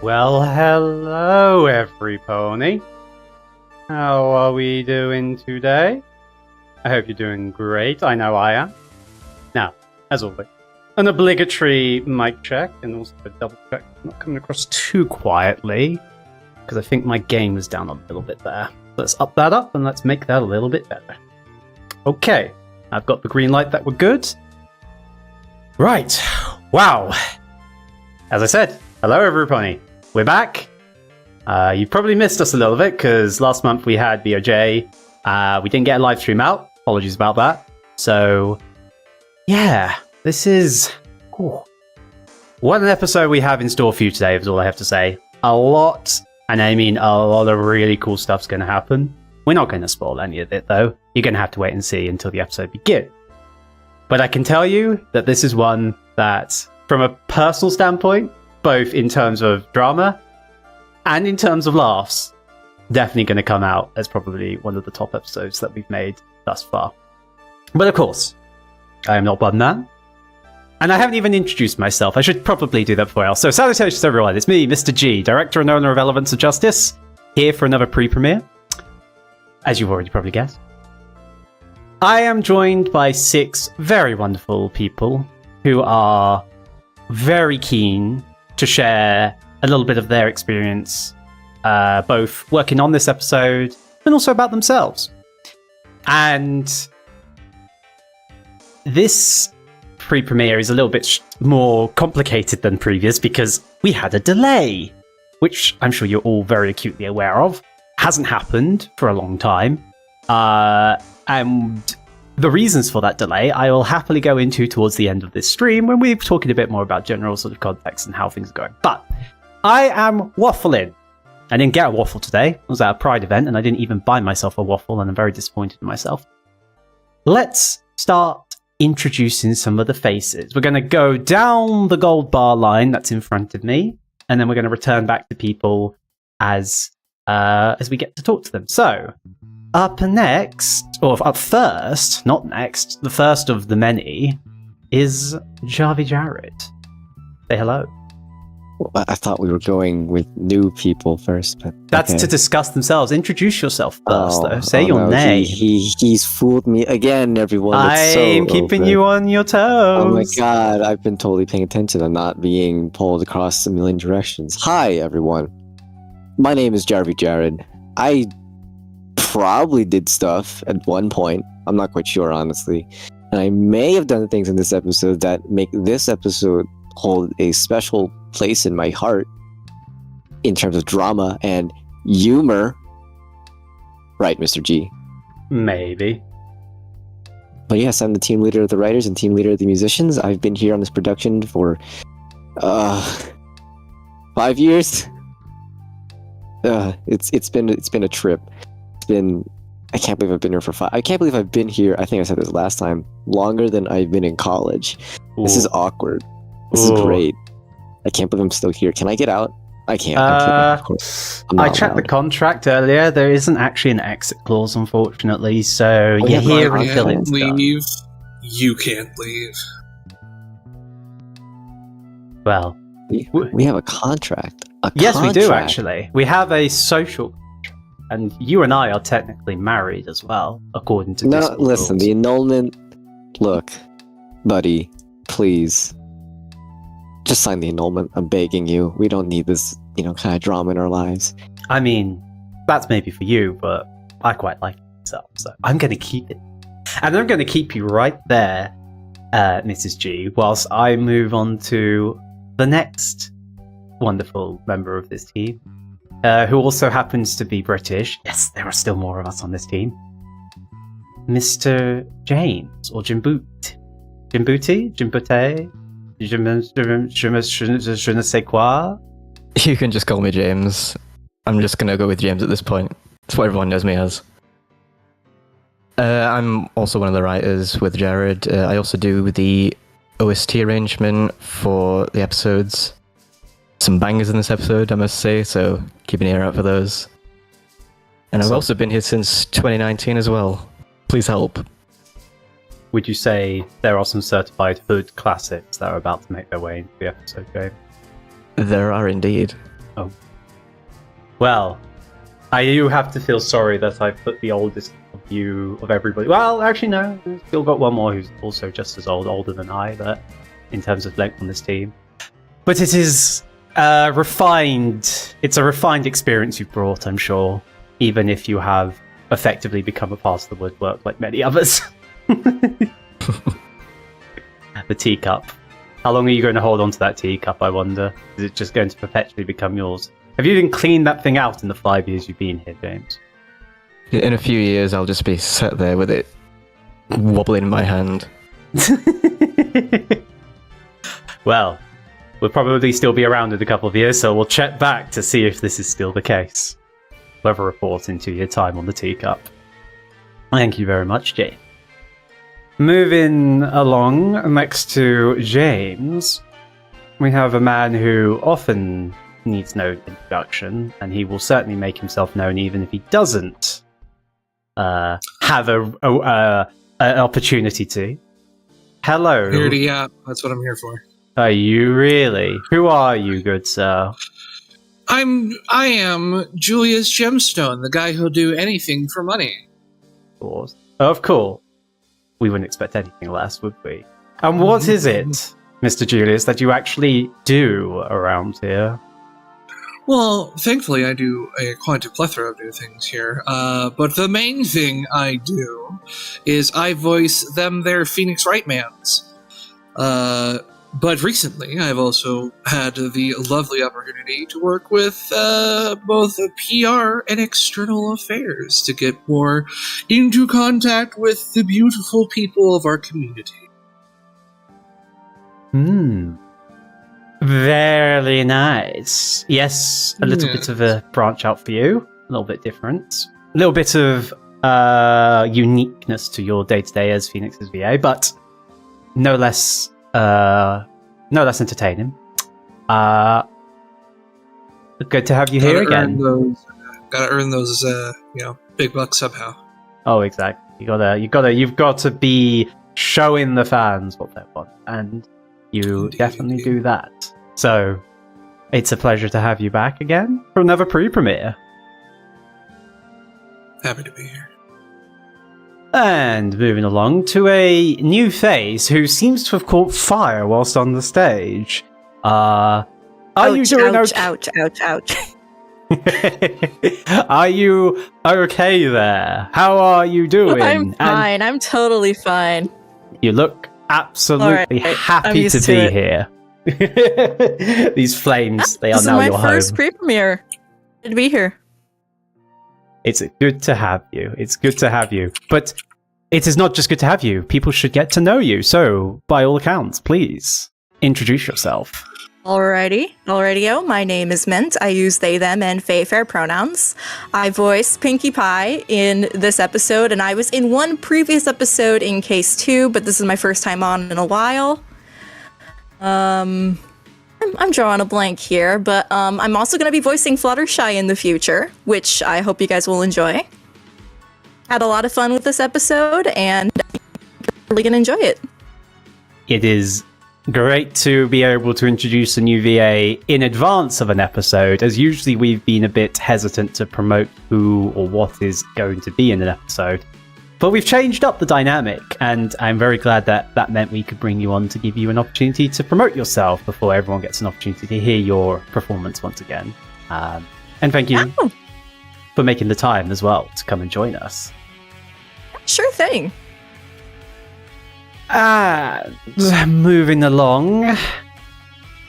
Well, hello everypony. How are we doing today? I hope you're doing great. I know I am. Now, as always, an obligatory mic check and also a double check. I'm not coming across too quietly because I think my gain was down a little bit there. Let's up that up and let's make that a little bit better. Okay, I've got the green light that we're good. Right, wow. As I said, hello everybody. We're back. You probably missed us a little bit because last month we had BOJ. We didn't get a live stream out. Apologies about that. So, yeah, this is... Ooh. What an episode we have in store for you today is all I have to say. A lot, and I mean a lot of really cool stuff's going to happen. We're not going to spoil any of it though. You're going to have to wait and see until the episode begins. But I can tell you that this is one that, from a personal standpoint, both in terms of drama and in terms of laughs, definitely going to come out as probably one of the top episodes that we've made thus far. But of course, I am not one man. And I haven't even introduced myself. I should probably do that before else. So salutations everyone, it's me, Mr. G, director and owner of Elements of Justice, here for another pre-premiere, as you've already probably guessed. I am joined by 6 very wonderful people who are very keen to share a little bit of their experience, both working on this episode and also about themselves. And this pre-premiere is a little bit more complicated than previous because we had a delay, which I'm sure you're all very acutely aware of. Hasn't happened for a long time. And the reasons for that delay I will happily go into towards the end of this stream when we're talking a bit more about general sort of context and how things are going. But I am waffling. I didn't get a waffle today. I was at a Pride event and I didn't even buy myself a waffle and I'm very disappointed in myself. Let's start introducing some of the faces. We're going to go down the gold bar line that's in front of me and then we're going to return back to people as we get to talk to them. So, up next, or up first, not next, the first of the many, is Jarvy Jared. Say hello. Well, I thought we were going with new people first, but that's okay. To discuss themselves. Introduce yourself first, though. Say your name. He's fooled me again, everyone. I'm keeping you on your toes. Oh my god, I've been totally paying attention. I'm not being pulled across a million directions. Hi, everyone. My name is Jarvy Jared. I probably did stuff at one point. I'm not quite sure, honestly. And I may have done things in this episode that make this episode hold a special place in my heart in terms of drama and humor. Right, Mr. G? Maybe. But yes, I'm the team leader of the writers and team leader of the musicians. I've been here on this production for 5 years. It's been a trip. I can't believe I've been here for 5. I can't believe I've been here. I think I said this last time. Longer than I've been in college. Ooh. This is awkward. This is great. I can't believe I'm still here. Can I get out? I can't. Of course. I checked the contract earlier. There isn't actually an exit clause, unfortunately. So you're here until it's done. You can't leave. Well, we have a contract. Yes, we do actually. We have a social contract. And you and I are technically married as well, according to Discord listen, rules. The annulment... Look, buddy, please. Just sign the annulment. I'm begging you. We don't need this, kind of drama in our lives. I mean, that's maybe for you, but I quite like it myself, so I'm going to keep it. And I'm going to keep you right there, Mrs. G, whilst I move on to the next wonderful member of this team. Who also happens to be British. Yes, there are still more of us on this team. Mr. James, or Jmboote. Jmboote? Jmboote? Je ne sais quoi? You can just call me James. I'm just going to go with James at this point. That's what everyone knows me as. I'm also one of the writers with Jared. I also do the OST arrangement for the episodes. Some bangers in this episode, I must say, so keep an ear out for those. And I've also been here since 2019 as well. Please help. Would you say there are some certified hood classics that are about to make their way into the episode game? There are indeed. Oh. Well, I do have to feel sorry that I put the oldest of everybody. Well, actually, no. We've still got one more who's also just as older than I, but in terms of length on this team. But it is refined. It's a refined experience you've brought, I'm sure, even if you have effectively become a part of the woodwork like many others. The teacup. How long are you going to hold on to that teacup, I wonder? Is it just going to perpetually become yours? Have you even cleaned that thing out in the 5 years you've been here, James? In a few years, I'll just be sat there with it wobbling in my hand. Well, we'll probably still be around in a couple of years, so we'll check back to see if this is still the case. We'll have a report into your time on the teacup. Thank you very much, Jay. Moving along next to James, we have a man who often needs no introduction, and he will certainly make himself known even if he doesn't have an opportunity to. Hello. Here to yap. That's what I'm here for. Are you really? Who are you, good sir? I am JuliusGemstone, the guy who'll do anything for money. Of course. Of course. We wouldn't expect anything less, would we? And what is it, Mr. Julius, that you actually do around here? Well, thankfully I do quite a plethora of new things here, but the main thing I do is I voice them their Phoenix Wright-mans. But recently I've also had the lovely opportunity to work with both PR and external affairs to get more into contact with the beautiful people of our community. Very nice. Yes, a little bit of a branch out for you. A little bit different. A little bit of uniqueness to your day-to-day as Phoenix's VA, but no less entertaining. Good to have you here again. Gotta earn those, big bucks somehow. Oh, exactly. You've got to be showing the fans what they want, and you Indeed, definitely do that. So, it's a pleasure to have you back again for another pre-premiere. Happy to be here. And moving along to a new face who seems to have caught fire whilst on the stage. Are you doing ouch, okay? ouch, ouch, ouch. Are you okay there? How are you doing? I'm fine. I'm totally fine. You look absolutely All right, I'm happy used to to be it. here. These flames, they are This now is your my first home. pre-premiere. Good to be here. It's good to have you. It's good to have you. But it is not just good to have you. People should get to know you. So, by all accounts, please introduce yourself. Alrighty-o. My name is Mint. I use they, them, and fair pronouns. I voice Pinkie Pie in this episode, and I was in one previous episode in Case 2, but this is my first time on in a while. I'm drawing a blank here, but I'm also going to be voicing Fluttershy in the future, which I hope you guys will enjoy. Had a lot of fun with this episode, and I'm really going to enjoy it. It is great to be able to introduce a new VA in advance of an episode, as usually we've been a bit hesitant to promote who or what is going to be in an episode. But we've changed up the dynamic, and I'm very glad that that meant we could bring you on to give you an opportunity to promote yourself before everyone gets an opportunity to hear your performance once again. And thank you for making the time as well to come and join us. Sure thing. Moving along,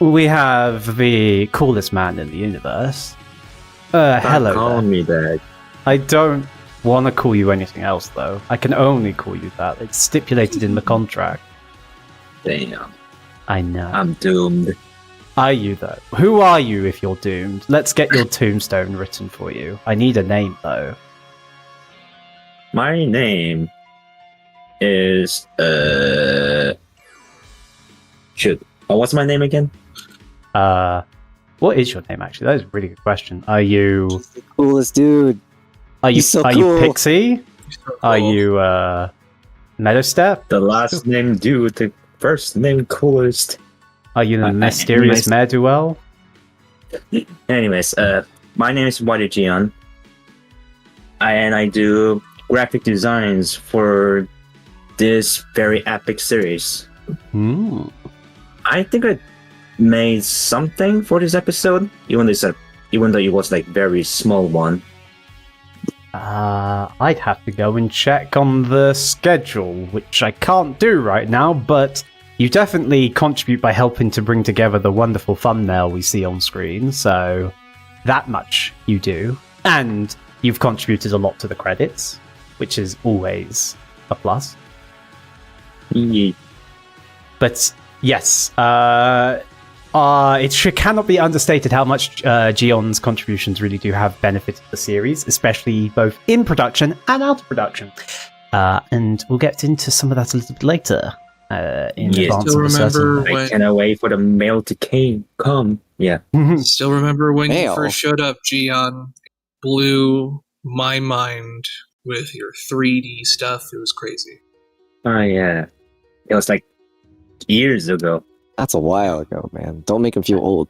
we have the coolest man in the universe. Hello Call there. me that. I don't want to call you anything else, though. I can only call you that. It's stipulated in the contract. Damn. I know. I'm doomed. Are you, though? Who are you if you're doomed? Let's get your tombstone written for you. I need a name, though. My name is shoot. What's my name again? What is your name, actually? That is a really good question. Are you... The coolest dude. Are you, He's so are cool. you Pixie? So Are cool. you, Meadowstep? The last name dude, the first name coolest. Are you the I- mysterious I- Meduel? Anyways, my name is YDGeon, and I do graphic designs for this very epic series. I think I made something for this episode, even though it was like very small one. I'd have to go and check on the schedule, which I can't do right now, but you definitely contribute by helping to bring together the wonderful thumbnail we see on screen, so that much you do. And you've contributed a lot to the credits, which is always a plus. Yeah. But yes, it cannot be understated how much Geon's contributions really do have benefited the series, especially both in production and out of production. And we'll get into some of that a little bit later. In advance of the certain... I cannot wait for the mail to come. Yeah. Still remember when Mail. you first showed up, Geon. Blew my mind with your 3D stuff. It was crazy. Oh yeah. It was like years ago. That's a while ago, man. Don't make him feel old.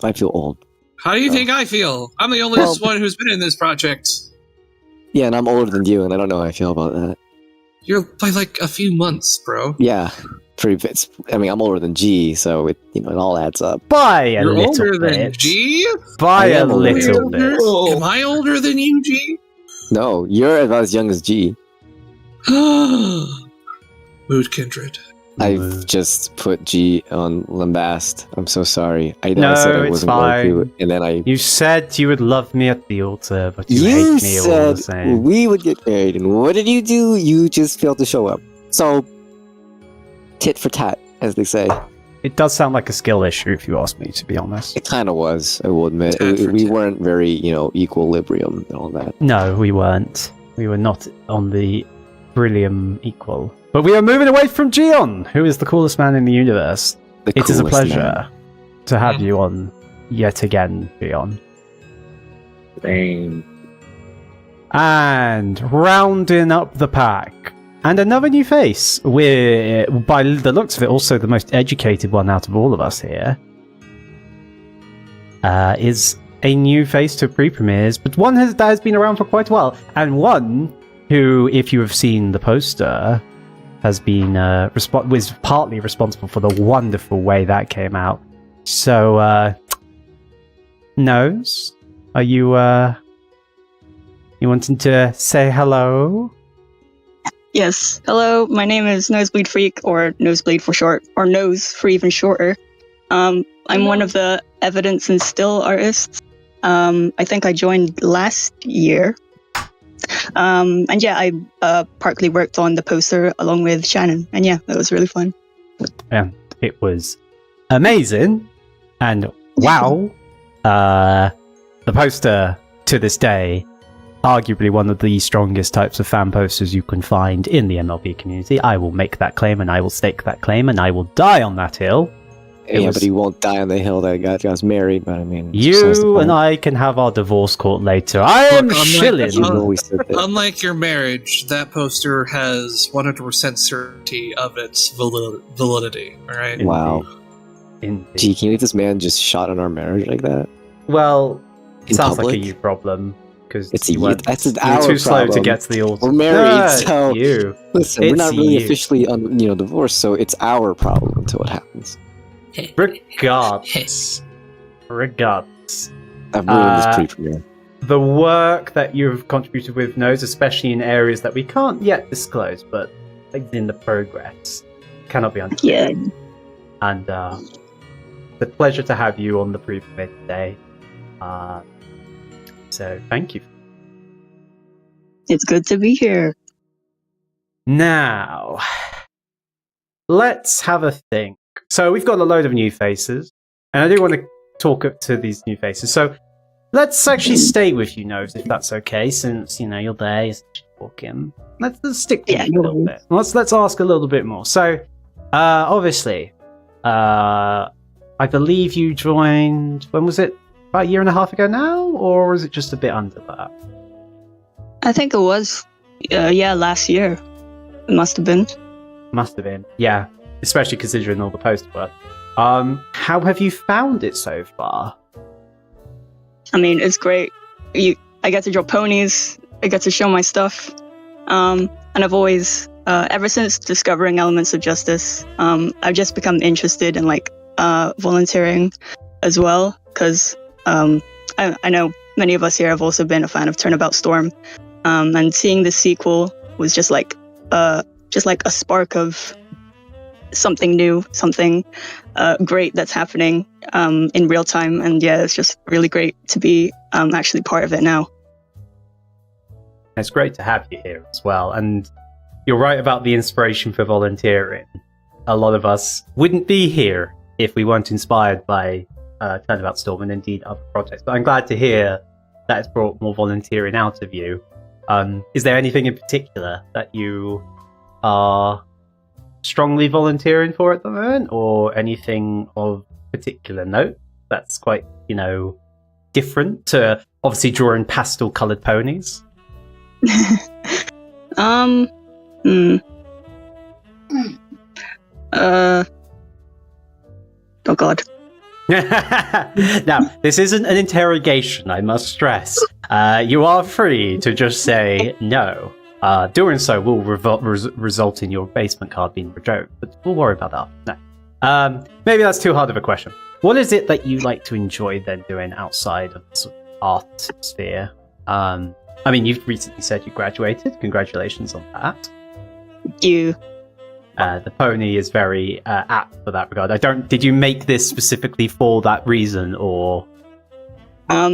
I feel old. How do you think I feel? I'm the only one who's been in this project. Yeah, and I'm older than you, and I don't know how I feel about that. You're by like a few months, bro. Yeah, I'm older than G, so it all adds up. By a You're little older bit. than G? By I a am older. little bit. Am I older than you, G? No, you're about as young as G. Mood kindred. I've just put G on lambast. I'm so sorry. I know No, I said I it's wasn't going to, fine. and then I. You said you would love me at the altar, but you You hate me all the said same. we would get married, and what did you do? You just failed to show up. So, tit for tat, as they say. It does sound like a skill issue, if you ask me, to be honest. It kind of was, I will admit. Tat for We tat. weren't very, equilibrium and all that. No, we weren't. We were not on the Brillium equal. But we are moving away from Geon, who is the coolest man in the universe. The It is a coolest pleasure man. to have you on yet again, Geon. Dang. And rounding up the pack, and another new face. We're, by the looks of it, also the most educated one out of all of us here. Is a new face to pre-premieres, but one that has been around for quite a while, and one who, if you have seen the poster, has been was partly responsible for the wonderful way that came out. So, Nose, are you wanting to say hello? Yes. Hello, my name is Nosebleed Freak, or Nosebleed for short, or Nose for even shorter. I'm one of the evidence and still artists. I think I joined last year. And yeah, I partly worked on the poster along with Shannon. And yeah, that was really fun. Yeah, it was amazing. And wow, the poster to this day, arguably one of the strongest types of fan posters you can find in the MLB community. I will make that claim, and I will stake that claim, and I will die on that hill. Yeah, but he won't die on the hill that got us married, but I mean... You and I can have our divorce court later. I am Look, chilling. You always said that. Unlike your marriage, that poster has 100% certainty of its validity. All right. Wow. Indeed. Gee, can you let this man just shot on our marriage like that? Well, it In sounds public? like a you problem. Because It's you a you. weren't That's you were our too slow to problem. get to the altar. We're married, so... You. Listen, we're It's not really you. officially divorced, so it's our problem until it happens. Regardless. Regardless. I've ruined this pre-premiere. The work that you've contributed with Nose, especially in areas that we can't yet disclose, but in the progress, cannot be understated. Yeah. And it's a pleasure to have you on the pre-premiere today. So thank you. It's good to be here. Now, let's have a think. So we've got a load of new faces, and I do want to talk up to these new faces. So let's actually stay with you, Nose, if that's okay, since you're there, you're talking. Let's stick with you a little bit. Let's ask a little bit more. So, obviously, I believe you joined. When was it? About a year and a half ago now, or was it just a bit under that? I think it was, last year. It must have been. Must have been, yeah. Especially considering all the post work. How have you found it so far? I mean, it's great. I get to draw ponies. I get to show my stuff. And I've always, ever since discovering Elements of Justice, I've just become interested in like volunteering as well. Because I know many of us here have also been a fan of Turnabout Storm, and seeing the sequel was just like a spark of something new, something great that's happening in real time. And yeah, it's just really great to be actually part of it now. It's great to have you here as well. And you're right about the inspiration for volunteering. A lot of us wouldn't be here if we weren't inspired by Turnabout Storm and indeed other projects. But I'm glad to hear that it's brought more volunteering out of you. Is there anything in particular that you are strongly volunteering for at the moment, or anything of particular note that's quite, different to obviously drawing pastel coloured ponies? Oh god. Now, this isn't an interrogation, I must stress. You are free to just say no. Doing so will result in your basement card being revoked, but we'll worry about that. No. Maybe that's too hard of a question. What is it that you like to enjoy then doing outside of the sort of art sphere? I mean, you've recently said you graduated. Congratulations on that. Thank you. The pony is very apt for that regard. Did you make this specifically for that reason, or?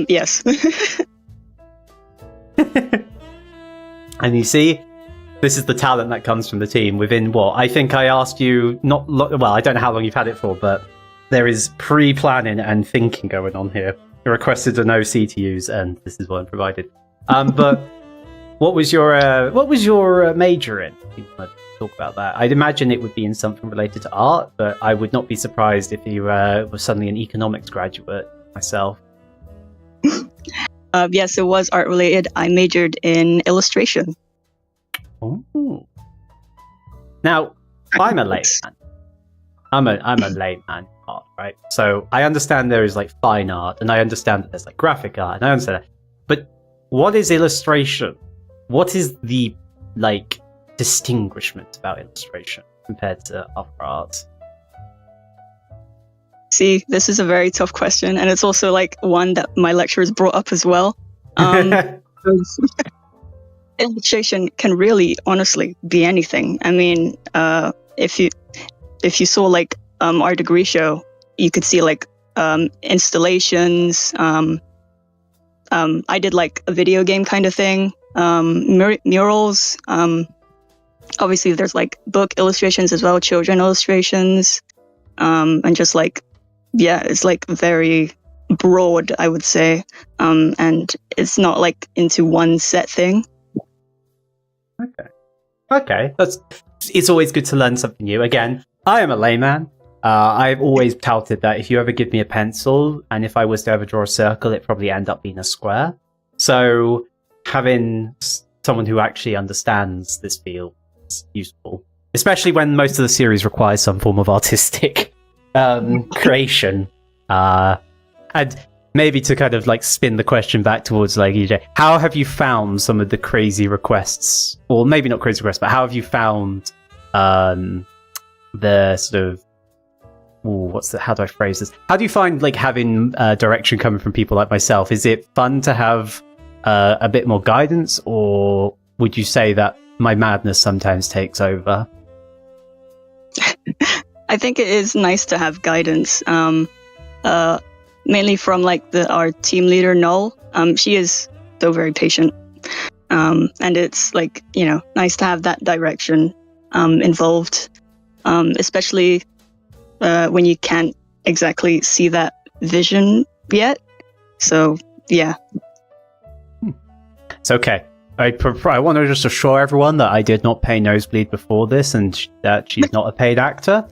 Yes. And you see, this is the talent that comes from the team. Within what? I think I asked you, I don't know how long you've had it for, but there is pre-planning and thinking going on here. You requested an OC to use, and this is what I'm provided. But what was your major in? If you want to talk about that. I'd imagine it would be in something related to art, but I would not be surprised if you were suddenly an economics graduate myself. Yes, it was art related. I majored in illustration. Oh. Now, I'm a layman. I'm a layman in art, right? So I understand there is like fine art, and I understand that there's like graphic art, and I understand that. But what is illustration? What is the distinguishment about illustration compared to other arts? See, this is a very tough question, and it's also like one that my lecturers brought up as well. Illustration can really, honestly, be anything. I mean, if you saw like our degree show, you could see like installations. I did like a video game kind of thing. Murals. Obviously, there's like book illustrations as well, children illustrations, and just like. Yeah, it's like very broad, I would say, and it's not like into one set thing. Okay, it's always good to learn something new. Again, I am a layman. I've always touted that if you ever give me a pencil, and if I was to ever draw a circle, it'd probably end up being a square. So having someone who actually understands this field is useful, especially when most of the series requires some form of artistic creation. And maybe to kind of like spin the question back towards like EJ, how have you found some of the crazy requests, or maybe not crazy requests, but how have you found the sort of how do I phrase this? How do you find like having direction coming from people like myself? Is it fun to have a bit more guidance, or would you say that my madness sometimes takes over? I think it is nice to have guidance, mainly from like our team leader Null. She is though very patient, and it's like nice to have that direction involved, especially when you can't exactly see that vision yet. So yeah, it's okay. I want to just assure everyone that I did not pay Nosebleed before this, and that she's not a paid actor.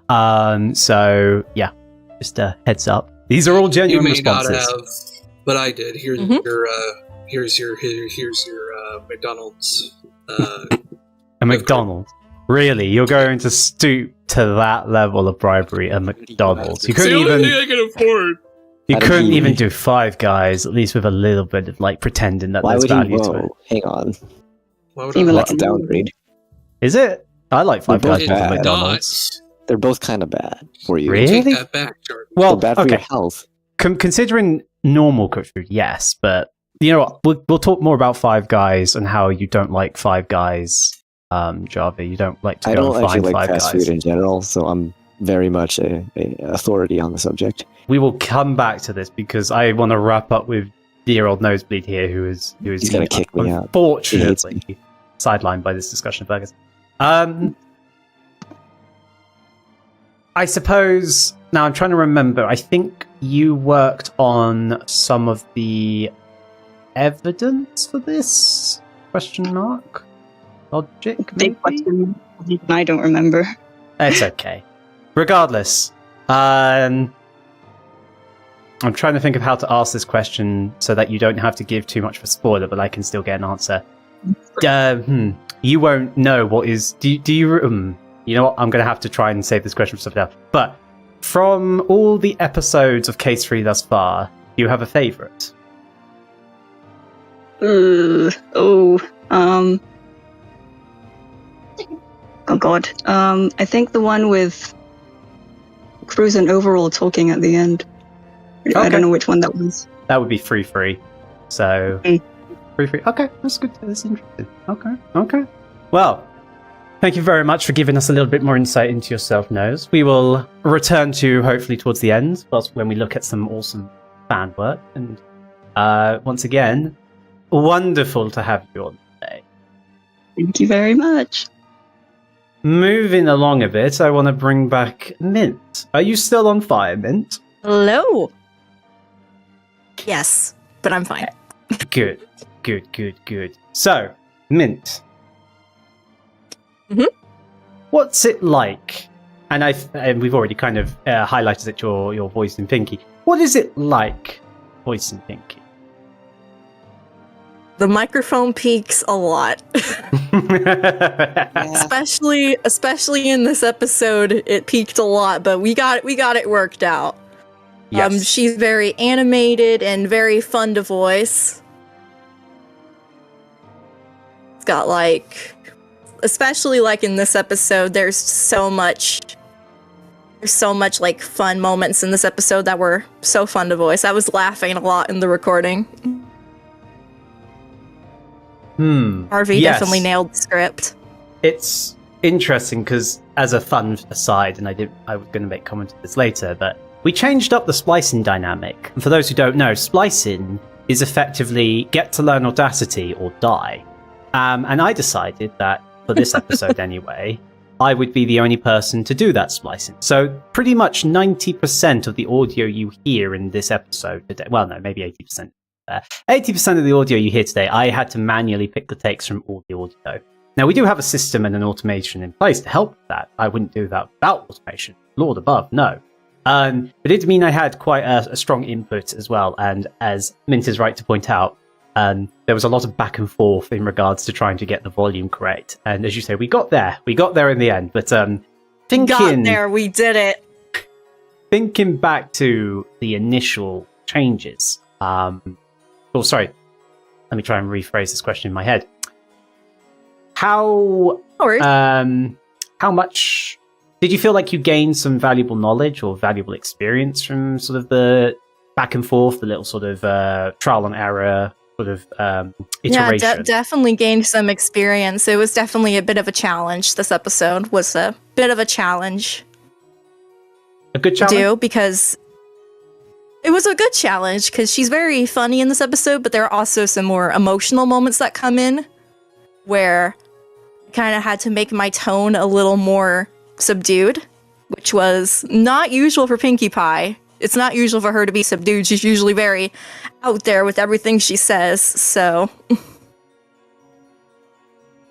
So yeah, just a heads up. These are all genuine responses. You may not have, but I did. Here's your McDonald's. A McDonald's? Really? You're going to stoop to that level of bribery at McDonald's? You couldn't it's the even. only thing I can afford. You How did couldn't he- even do Five Guys, at least with a little bit of like pretending that Why there's would he? value to it. Whoa, hang on. Why would Even I like That's a downgrade. Is it? I like Five They're Guys both over bad. McDonald's. They're both kind of bad for you. Really? take that back, Jordan. Well, They're bad for your okay. health. Considering normal cooked food, yes, but you know what? We'll talk more about Five Guys and how you don't like Five Guys, Jarvy. You don't like to I go don't and actually find like Five fast Guys. food in general, so I'm very much a authority on the subject. We will come back to this because I want to wrap up with dear old Nosebleed here, who is He's gonna kick me out. unfortunately sidelined by this discussion of burgers. I suppose now I'm trying to remember. I think you worked on some of the evidence for this question mark logic. Maybe? Big question. I don't remember. It's okay. Regardless, I'm trying to think of how to ask this question so that you don't have to give too much of a spoiler, but I can still get an answer. You won't know what is. Do you? You know what? I'm going to have to try and save this question for something else. But from all the episodes of Case 3 thus far, do you have a favourite? Oh god. I think the one with Cruz and Overall talking at the end. I Okay. don't know which one that was. That would be free. So free. Okay, that's good. That's interesting. Okay. Well, thank you very much for giving us a little bit more insight into yourself, Nose. We will return to hopefully towards the end, whilst when we look at some awesome fan work. And once again, wonderful to have you on today. Thank you very much. Moving along a bit, I want to bring back Mint. Are you still on fire, Mint? Hello. Yes, but I'm fine. Good. So, Mint. Mhm. What's it like? And we've already kind of highlighted that your voice in Pinkie. What is it like voicing Pinkie? The microphone peaks a lot. Especially in this episode, it peaked a lot, but we got it worked out. Yes. She's very animated and very fun to voice. It's got especially like in this episode, there's so much like fun moments in this episode that were so fun to voice. I was laughing a lot in the recording. Jarvy definitely nailed the script. It's interesting because, as a fun aside, and I was going to make comment on this later, but we changed up the splicing dynamic. And for those who don't know, splicing is effectively get to learn Audacity or die. And I decided that for this episode anyway, I would be the only person to do that splicing. So pretty much 90% of the audio you hear in this episode today, well, no, maybe 80%. 80% of the audio you hear today, I had to manually pick the takes from all the audio. Now, we do have a system and an automation in place to help with that. I wouldn't do that without automation. Lord above, no. But it did mean I had quite a strong input as well. And as Mint is right to point out, there was a lot of back and forth in regards to trying to get the volume correct. And as you say, we got there. We got there in the end. But We did it. Thinking back to the initial changes, sorry. Let me try and rephrase this question in my head. How much did you feel like you gained some valuable knowledge or valuable experience from sort of the back and forth, the little sort of trial and error sort of iteration? Yeah, definitely gained some experience. It was definitely a bit of a challenge. This episode was a bit of a challenge. A good challenge? To do because it was a good challenge because she's very funny in this episode, but there are also some more emotional moments that come in where I kind of had to make my tone a little more subdued, which was not usual for Pinkie Pie. It's not usual for her to be subdued. She's usually very out there with everything she says, so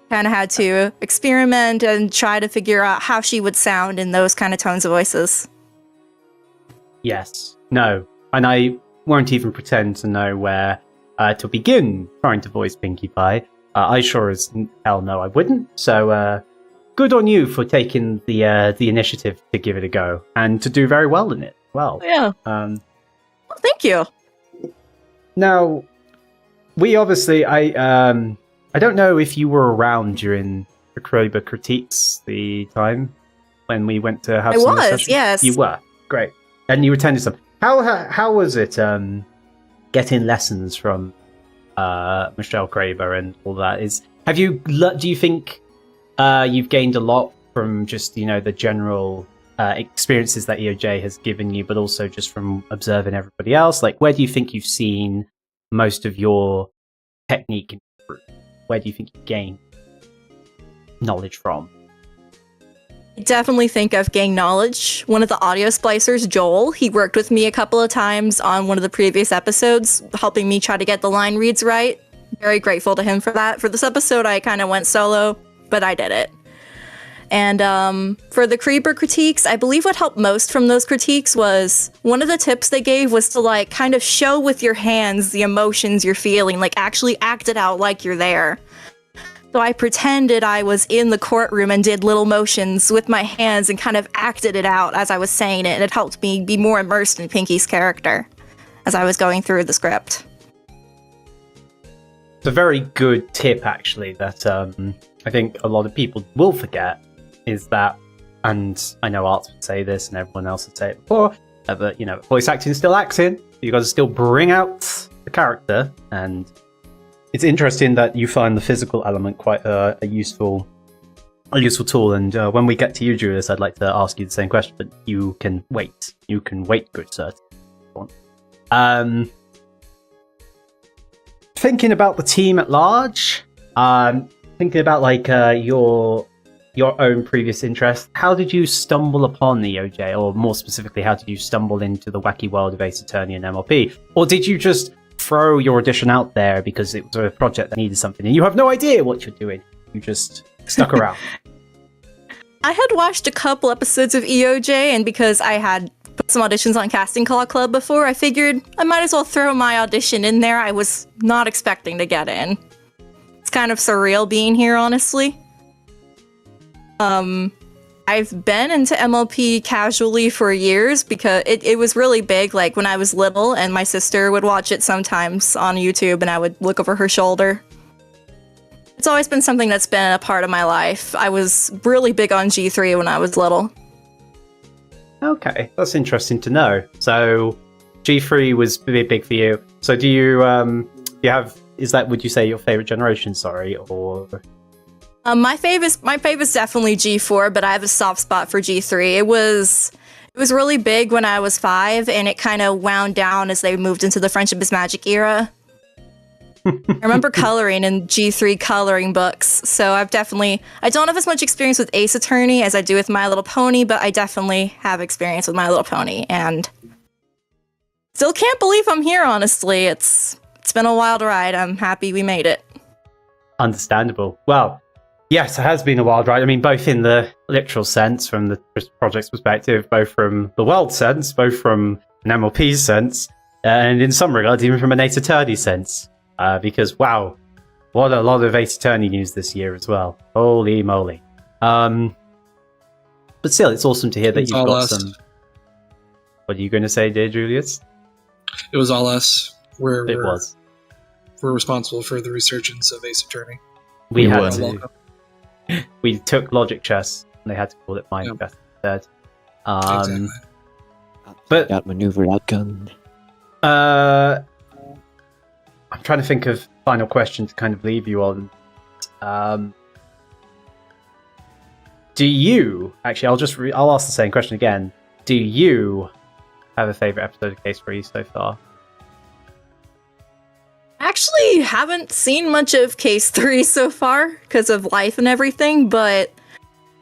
kind of had to experiment and try to figure out how she would sound in those kind of tones of voices. Yes. No. And I won't even pretend to know where to begin trying to voice Pinkie Pie. I sure as hell no, I wouldn't. So good on you for taking the initiative to give it a go and to do very well in it. Well, yeah. Thank you. Now, we obviously, I don't know if you were around during the Krober critiques the time when we went to have I some was, sessions. yes. You were, great, and you attended some. How was it getting lessons from Michelle Krober and all that? Do you think you've gained a lot from just the general experiences that EOJ has given you, but also just from observing everybody else? Like, where do you think you've seen most of your technique improve? Where do you think you gain knowledge from? I definitely think I've gained knowledge. One of the audio splicers, Joel, he worked with me a couple of times on one of the previous episodes, helping me try to get the line reads right. Very grateful to him for that. For this episode, I kind of went solo, but I did it. And for the Creeper critiques, I believe what helped most from those critiques was one of the tips they gave was to kind of show with your hands the emotions you're feeling, actually act it out like you're there. So I pretended I was in the courtroom and did little motions with my hands and kind of acted it out as I was saying it, and it helped me be more immersed in Pinkie's character as I was going through the script. It's a very good tip, actually, that I think a lot of people will forget, is that, and I know Arts would say this and everyone else would say it before, but, voice acting is still acting. You got to still bring out the character, and it's interesting that you find the physical element quite a useful tool. And when we get to you, Julius, I'd like to ask you the same question, but you can wait. You can wait, good sir. Thinking about the team at large, thinking about your own previous interest, how did you stumble upon the EOJ, or more specifically, how did you stumble into the wacky world of Ace Attorney and MLP? Or did you just throw your audition out there because it was a project that needed something and you have no idea what you're doing? You just stuck around. I had watched a couple episodes of EOJ, and because I had put some auditions on Casting Call Club before, I figured I might as well throw my audition in there. I was not expecting to get in. It's kind of surreal being here, honestly. I've been into MLP casually for years because it was really big, when I was little, and my sister would watch it sometimes on YouTube, and I would look over her shoulder. It's always been something that's been a part of my life. I was really big on G3 when I was little. Okay, that's interesting to know. So G3 was big for you. So do you would you say your favorite generation, or... My favorite's definitely G4, but I have a soft spot for G3. It was really big when I was 5, and it kind of wound down as they moved into the Friendship is Magic era. I remember coloring in G3 coloring books, so I don't have as much experience with Ace Attorney as I do with My Little Pony, but I definitely have experience with My Little Pony, and still can't believe I'm here, honestly. It's been a wild ride. I'm happy we made it. Understandable. Well, yes, it has been a wild ride. I mean, both in the literal sense, from the project's perspective, both from the world sense, both from an MLP sense, and in some regards, even from an Ace Attorney sense. Because, wow, what a lot of Ace Attorney news this year as well. Holy moly. But still, it's awesome to hear that you've got some... What are you going to say, dear Julius? It was all us. It was. We're responsible for the resurgence of Ace Attorney. We had to... We took Logic Chess, and they had to call it Mind Chess instead. Exactly. But outmaneuvered, outgunned. I'm trying to think of final question to kind of leave you on. Do you actually? I'll ask the same question again. Do you have a favorite episode of Case 3 so far? Actually, haven't seen much of Case 3 so far because of life and everything, but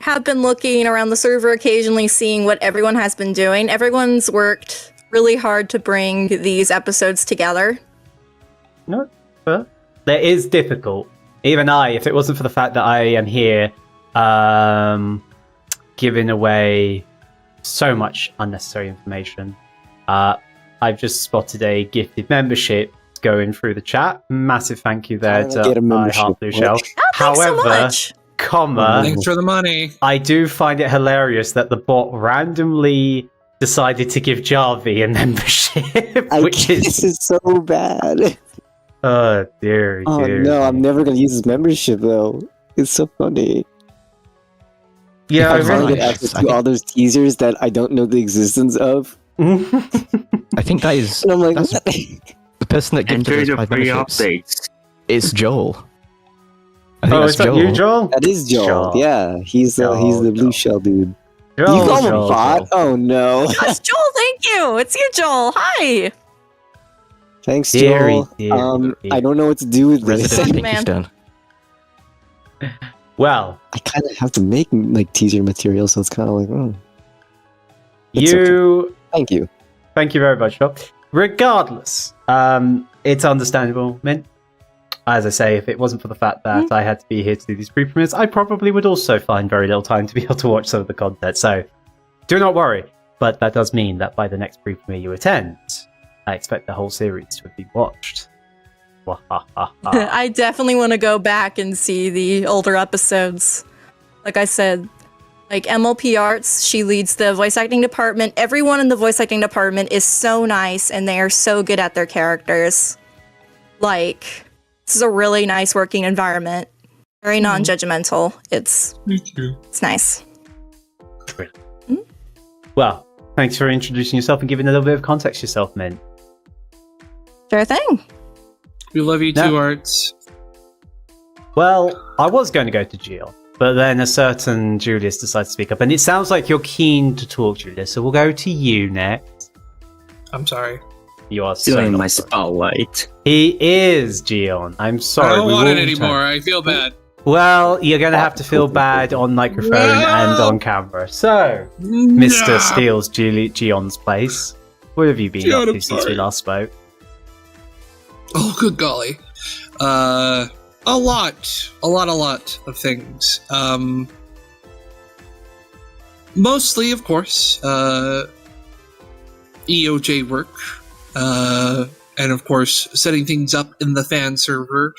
have been looking around the server occasionally, seeing what everyone has been doing. Everyone's worked really hard to bring these episodes together. No, but that is difficult. Even if it wasn't for the fact that I am here giving away so much unnecessary information, I've just spotted a gifted membership going through the chat. Massive thank you there to I Heart Blue Shell. However, so much. Thanks for the money. I do find it hilarious that the bot randomly decided to give Jarvy a membership, This is so bad. Oh dear. Oh no, I'm never gonna use his membership though. It's so funny. Yeah, I I finally really. get access to all those teasers that I don't know the existence of. I think that is And I'm like, that's what? the person that Enter gifted the us 5 free memberships. updates. It's Joel. I think Oh, that's is that Joel. you, Joel? That is Joel. Joel. Yeah, he's the Joel. blue shell dude. Joel, you call him Joel, a bot? Joel. Oh no. Yes, Joel, thank you. It's you, Joel. Hi. Thanks, Deary, Joel. deary. I don't know what to do with this. Resident Pinkie Man. Stone. Well, I kind of have to make like teaser material, so it's kind of like, It's you. thank you. Thank you very much, Joel. Regardless, it's understandable. Mint. As I say, if it wasn't for the fact that I had to be here to do these pre-premieres, I probably would also find very little time to be able to watch some of the content. So, do not worry. But that does mean that by the next pre-premiere you attend, I expect the whole series to have been watched. I definitely want to go back and see the older episodes. Like I said, like MLP Arts, she leads the voice acting department. Everyone in the voice acting department is so nice and they are so good at their characters. Like, this is a really nice working environment. Very non-judgmental. It's nice. Well, thanks for introducing yourself and giving a little bit of context to yourself, Mint. Sure thing. We love you No. too, Arts. Well, I was going to go to Geon, but then a certain Julius decided to speak up, and it sounds like you're keen to talk, Julius, so we'll go to you next. I'm sorry. You are Still so in not my sorry. spotlight. He is Geon. I'm sorry. I don't we want it will anymore. return. I feel bad. Well, you're going to have to feel bad on microphone and on camera. So, Mr. Steele's Geon's place. What have you been up to since we last spoke? Oh, good golly. A lot of things. Mostly, of course, EOJ work, and of course, setting things up in the fan server.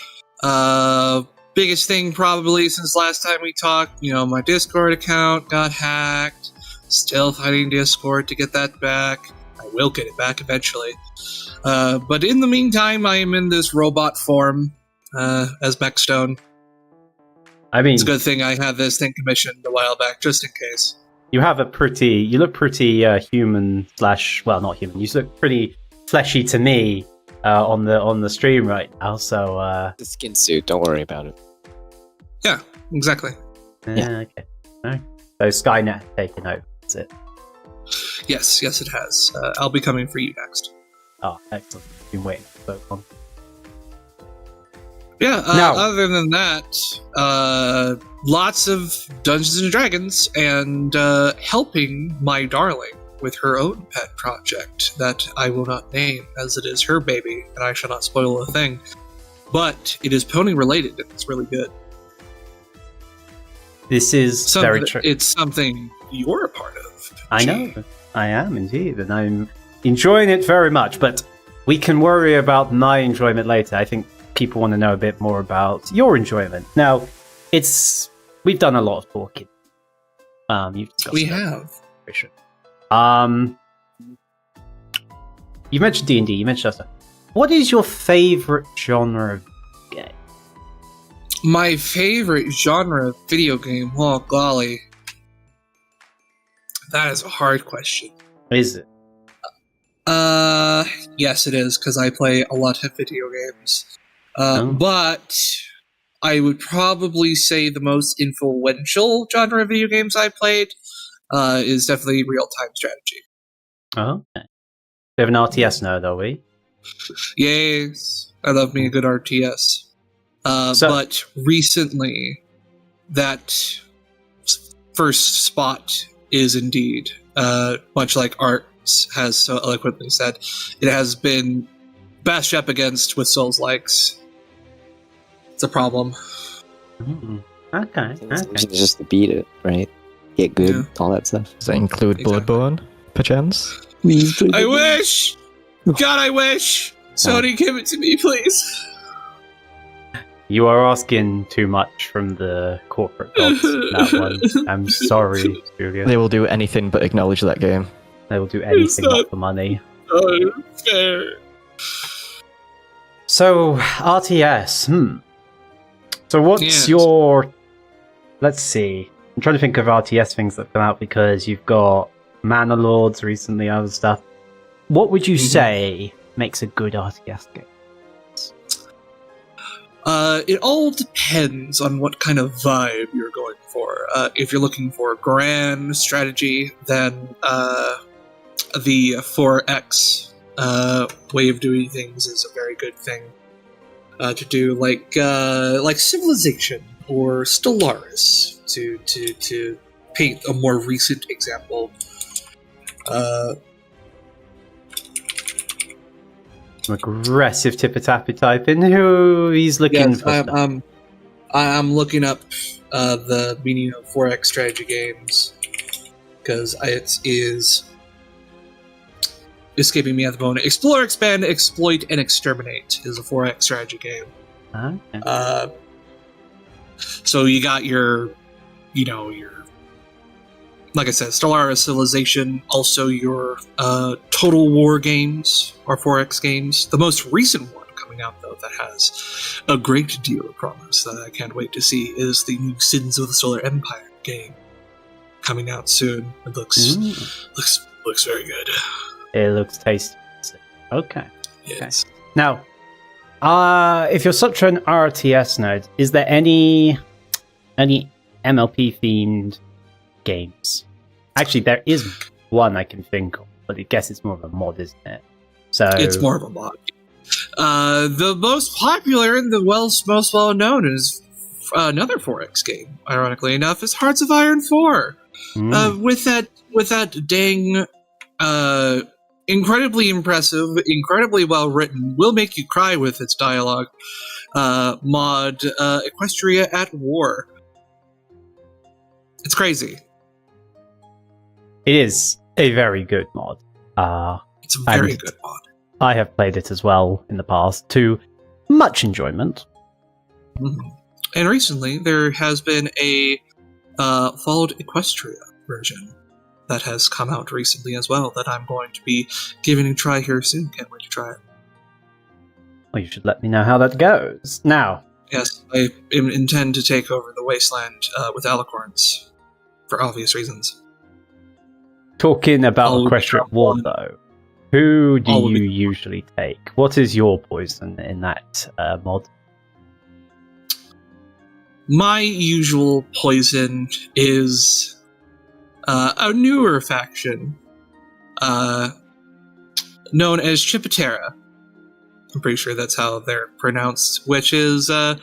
Biggest thing probably since last time we talked, my Discord account got hacked. Still fighting Discord to get that back. I will get it back eventually. But in the meantime, I am in this robot form as Mechstone. I mean, It's a good thing I had this thing commissioned a while back, just in case. you look pretty human / well, not human. You look pretty fleshy to me on the stream right now. So The skin suit. Don't worry about it. Yeah, exactly. okay. Alright. So Skynet has taken over. That's it. Yes, it has. I'll be coming for you next. Oh, excellent. Been waiting for so long. Yeah, Now- other than that, lots of Dungeons and Dragons and helping my darling with her own pet project that I will not name as it is her baby and I shall not spoil a thing. But it is pony related and it's really good. This is very true. It's something you're a part of. I know. I am indeed, and I'm enjoying it very much. But we can worry about my enjoyment later. I think people want to know a bit more about your enjoyment. Now, we've done a lot of talking. You've discussed We it. have. You mentioned D&D. You mentioned stuff. What is your favorite genre of game? My favorite genre of video game, oh golly. That is a hard question. Is it? Yes, it is, because I play a lot of video games. Oh. But I would probably say the most influential genre of video games I played is definitely real-time strategy. Oh, okay. Bit of an RTS nerd, are we? Yes, I love me a good RTS. But recently, that first spot is indeed, much like Arts has so eloquently said, it has been bashed up against with Souls-likes. It's a problem. Okay. It's just to beat it, right? Get good, Yeah. all that stuff. Does that include Exactly. Bloodborne, perchance? I wish! God, I wish! Sony, give it to me, please! You are asking too much from the corporate gods. That one. I'm sorry, Julia. They will do anything but acknowledge that game. They will do anything not for money. Fair. So, RTS, So what's your... Let's see. I'm trying to think of RTS things that have come out because you've got Mana Lords recently, other stuff. What would you say makes a good RTS game? It all depends on what kind of vibe you're going for. If you're looking for grand strategy, then the 4X way of doing things is a very good thing to do, like Civilization or Stellaris, to paint a more recent example. Aggressive tipper-tapper typing. Who he's looking for? I'm looking up the meaning of 4X strategy games because it is escaping me at the moment. Explore, expand, exploit, and exterminate is a 4X strategy game. Okay. So you got your like I said, Stellaris, Civilization, also your Total War games are 4X games. The most recent one coming out, though, that has a great deal of promise that I can't wait to see is the new Sins of the Solar Empire game coming out soon. It looks very good. It looks tasty. Okay. Yes. Okay. Now, if you're such an RTS nerd, is there any MLP themed games? Actually, there is one I can think of, but I guess it's more of a mod, isn't it? So it's more of a mod. The most popular and the most well known is another 4X game. Ironically enough, is Hearts of Iron 4. With that dang, incredibly impressive, incredibly well written, will make you cry with its dialogue. Mod Equestria at War. It's crazy. It is a very good mod. It's a very good mod. I have played it as well in the past to much enjoyment. Mm-hmm. And recently, there has been a Followed Equestria version that has come out recently as well that I'm going to be giving a try here soon. Can't wait to try it. Well, you should let me know how that goes. Now, yes, I intend to take over the Wasteland with Alicorns for obvious reasons. Talking about Equestria War, though, who do you usually take? What is your poison in that mod? My usual poison is a newer faction known as Chipotera. I'm pretty sure that's how they're pronounced, which is a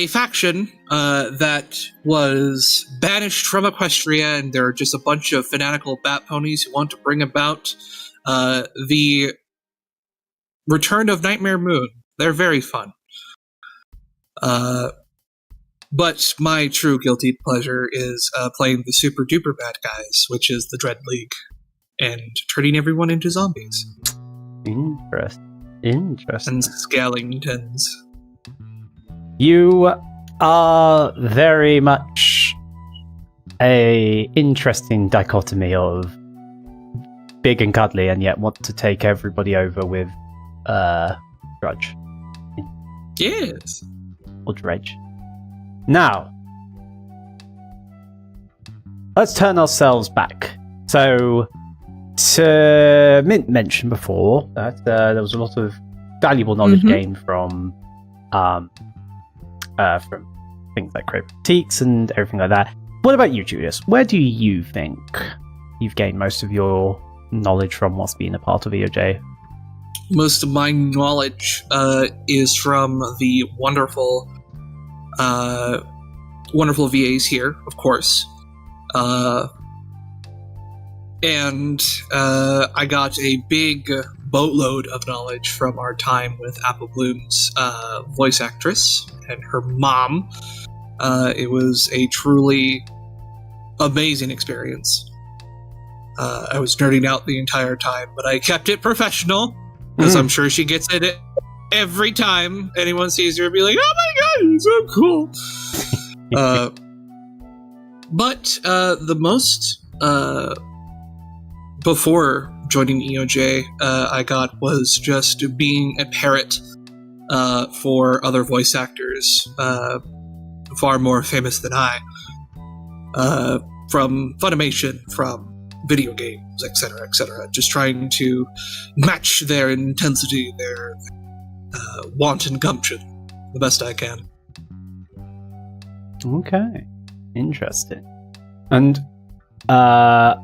faction that was banished from Equestria, and they're just a bunch of fanatical bat ponies who want to bring about the return of Nightmare Moon. They're very fun. But my true guilty pleasure is playing the super duper bad guys, which is the Dread League, and turning everyone into zombies. Interesting. And Scalingtons. You are very much a interesting dichotomy of big and cuddly, and yet want to take everybody over with grudge. Yes. Or dredge. Now, let's turn ourselves back. So, Mint mentioned before that there was a lot of valuable knowledge gained from things like Crave Critiques and everything like that. What about you, Julius? Where do you think you've gained most of your knowledge from what's been a part of EOJ? Most of my knowledge is from the wonderful VAs here, of course. And I got a big boatload of knowledge from our time with Apple Bloom's voice actress and her mom. It was a truly amazing experience. I was nerding out the entire time, but I kept it professional, because I'm sure she gets it every time anyone sees her, be like, oh my god, you're so cool. But the most before joining EOJ, I got was just being a parrot for other voice actors, far more famous than I, from Funimation, from video games, etc., etc. Just trying to match their intensity, their wanton gumption, the best I can. Okay, interesting. And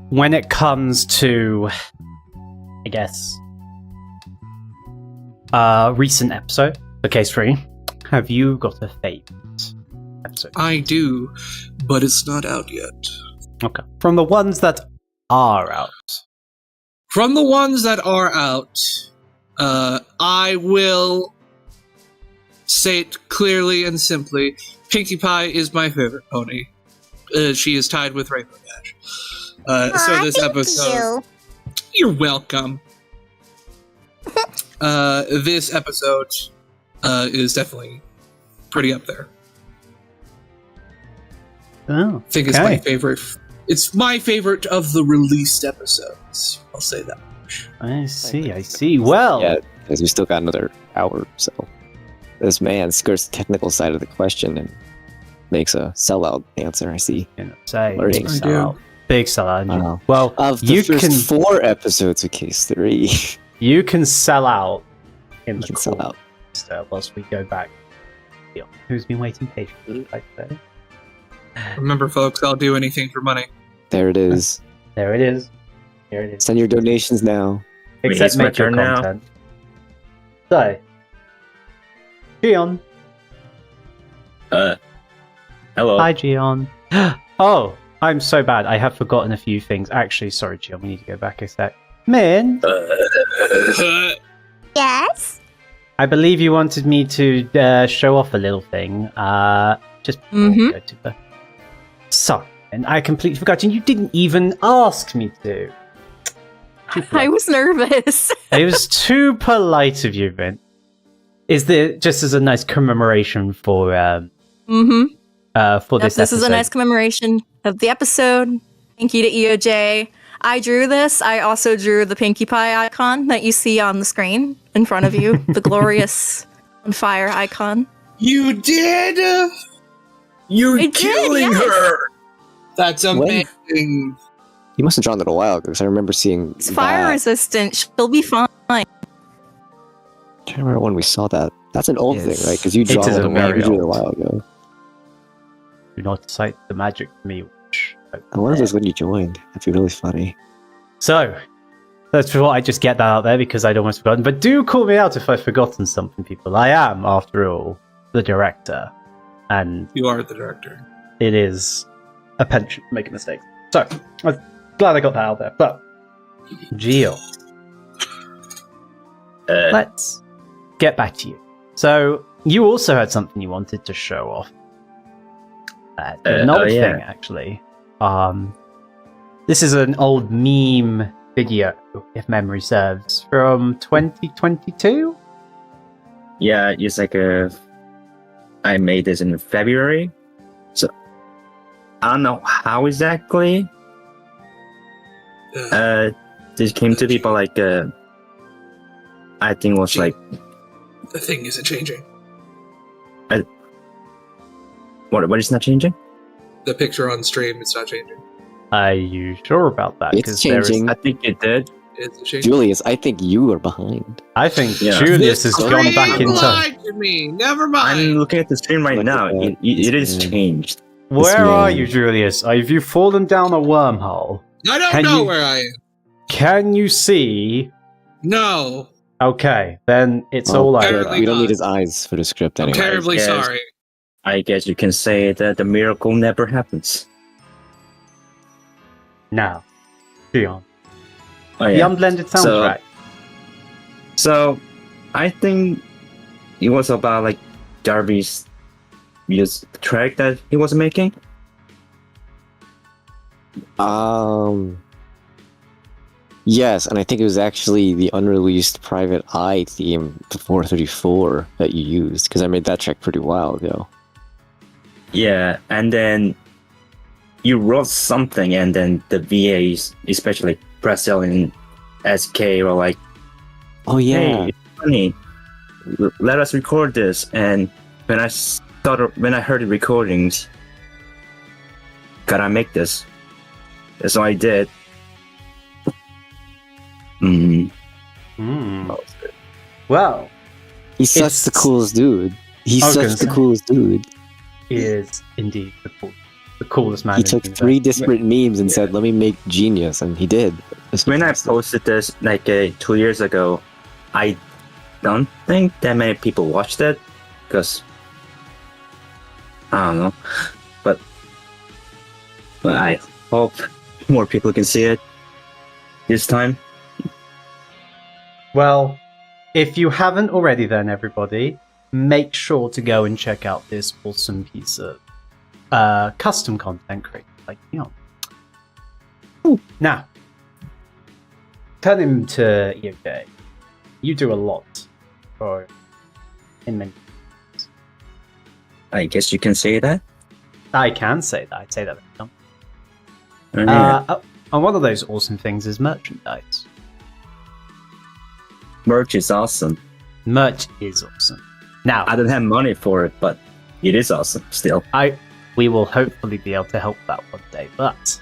when it comes to, I guess, recent episode, for Case 3, have you got a favorite episode? I do, but it's not out yet. Okay. From the ones that are out. From the ones that are out, I will say it clearly and simply. Pinkie Pie is my favorite pony. She is tied with Rainbow Dash. So this episode... You're welcome. This episode is definitely pretty up there. Oh, I think it's my favorite. It's my favorite of the released episodes. I'll say that much. I see. Well... Yeah, because we still got another hour, so... This man skirts the technical side of the question and makes a sellout answer, I see. Say, Learning. big sellout. Big sellout. Wow. Well, Of the you first can 4 episodes of Case 3, you can sell out in you the can sell out. whilst we go back. Who's been waiting patiently? Like that. Remember, folks, I'll do anything for money. There it is. There it is. Here it is. Send your donations now. Except It's my make your turn now. content. So, Gion. Hello. Hi, Gion. Oh, I'm so bad. I have forgotten a few things. Actually, sorry, Gion. We need to go back a sec. Min, Yes? I believe you wanted me to show off a little thing. Just before we go to the... Sorry, and I completely forgot. And you didn't even ask me to. I was nervous. It was too polite of you, Vin. Is there just as a nice commemoration for this This is episode? a nice commemoration of the episode. Thank you to EOJ. I drew this. I also drew the Pinkie Pie icon that you see on the screen in front of you. The glorious on fire icon. You did? You're I did, killing yes. her! That's amazing. You must have drawn that a while ago, because I remember seeing It's fire that. resistant. She'll be fine. I can't remember when we saw that. That's an old Yes. thing, right? Because you It draw is it a very a old. while ago. Do not cite the magic to me. I wonder if that's when you joined. That'd be really funny. So, that's what I just get that out there because I'd almost forgotten. But do call me out if I've forgotten something, people. I am, after all, the director. And You are the director. it is a penchant to make a mistake. So, I'm glad I got that out there. But, Gio, let's get back to you. So, you also had something you wanted to show off. An old thing, actually. This is an old meme video, if memory serves, from 2022? Yeah, it's like I made this in February. So, I don't know how exactly. This came to people like, I think it was like, The thing isn't changing. what is not changing? The picture on stream, it's not changing. Are you sure about that? It's 'Cause there is- changing. I think it did. It's changing. Julius, I think you are behind. I think Yeah. Julius has gone back in time. lied to me. Never I'm mind. looking at the screen right Look now. at that. It is This man. changed. Where are man. you, Julius? Have you fallen down a wormhole? I don't Can know you- where I am. Can you see? No. Okay, then it's Oh, all good. over. Apparently We don't not. need his eyes for the script I'm anyway. terribly yes. sorry. I guess you can say that the miracle never happens. Now, Gion. Oh, The yeah. unblended soundtrack. So, I think it was about like Jarvy's track that he was making. Yes, and I think it was actually the unreleased Private Eye theme to 434 that you used, because I made that track pretty while ago. Yeah, and then you wrote something and then the VAs, especially Brazil and SK, were like, Oh yeah. "Hey, it's funny. Let us record this." And when I heard the recordings, gotta make this. So I did. Well, He's such the coolest dude. He's I was such gonna the say. coolest dude. he is indeed the coolest man. He in took the universe. 3 disparate memes and said, "Let me make genius," and he did. It's When I fantastic. posted this like 2 years ago, I don't think that many people watched it because I don't know, but I hope more people can see it this time. Well, if you haven't already, then everybody, make sure to go and check out this awesome piece of custom content created by YDGeon. Now, turning to EOJ, you do a lot for in many. I guess you can say that. I can say that. I'd say that. Yeah. And one of those awesome things is merchandise. Merch is awesome. Merch is awesome. Now, I don't have money for it, but it is awesome still. we will hopefully be able to help that one day, but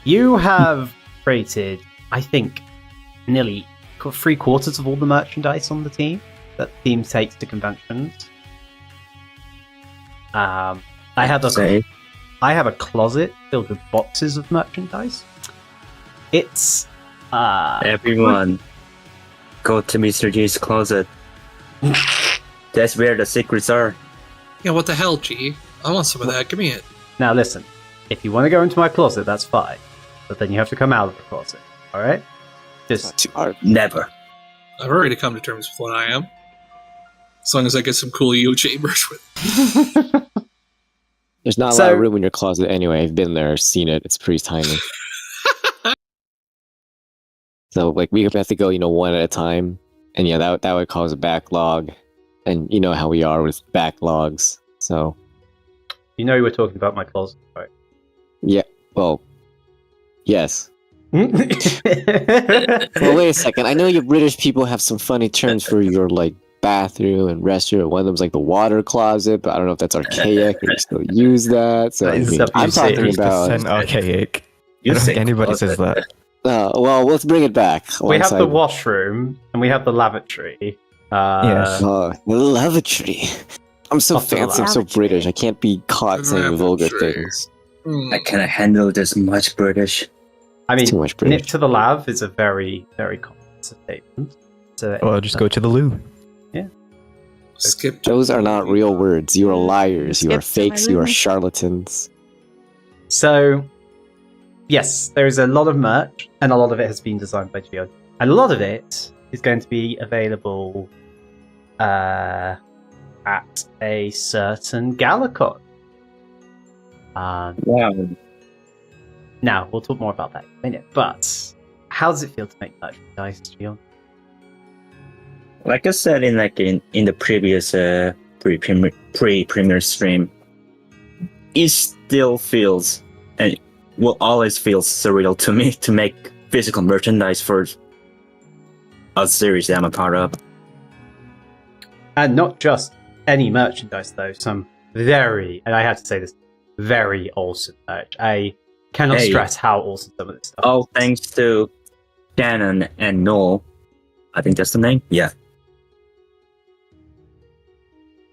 you have created, I think, nearly 3/4 of all the merchandise on the team that the team takes to conventions. I have a closet filled with boxes of merchandise. It's Everyone, go to Mr. G's closet. That's where the secrets are. Yeah, what the hell, G? I want some of that. Give me it. Now listen, if you want to go into my closet, that's fine, but then you have to come out of the closet. All right? Just Too hard. Never. I've already come to terms with what I am. As long as I get some cool EOJ merch with. There's not a lot of room in your closet anyway. I've been there, seen it. It's pretty tiny. So like we have to go, one at a time, and yeah, that would cause a backlog, and you know how we are with backlogs. So you know you were talking about my closet, right? yeah, well, yes. Well, Well, wait a second. I know you British people have some funny terms for your like bathroom and restroom. One of them's like the water closet, but I don't know if that's archaic or you still use that. So That is I'm talking about. 80% archaic. You I don't say think anybody closet. says that. Well, let's bring it back. we have the washroom and we have the lavatory. Yes. The lavatory. I'm so Off to the fancy. I'm so lavatory. British. I can't be caught saying vulgar Lavatory. things. Hmm. I cannot handle this much British. I mean, Too much nip British. to the lav is a very, very common statement. So, Or just go to the loo. Skip. Those are not real words. You are liars. You are Skip to my fakes. You are room. charlatans. So, yes, there is a lot of merch, and a lot of it has been designed by Geo. And a lot of it is going to be available at a certain Galacon. Wow. Now, we'll talk more about that in a minute, but how does it feel to make merchandise, Geo? Like I said in the previous pre-premiere stream, it still feels and will always feel surreal to me to make physical merchandise for a series that I'm a part of. And not just any merchandise, though, some very, and I have to say this, very awesome merch. I cannot Hey. stress how awesome some of this stuff All is. thanks to Shannon and Noel. I think that's the name. Yeah.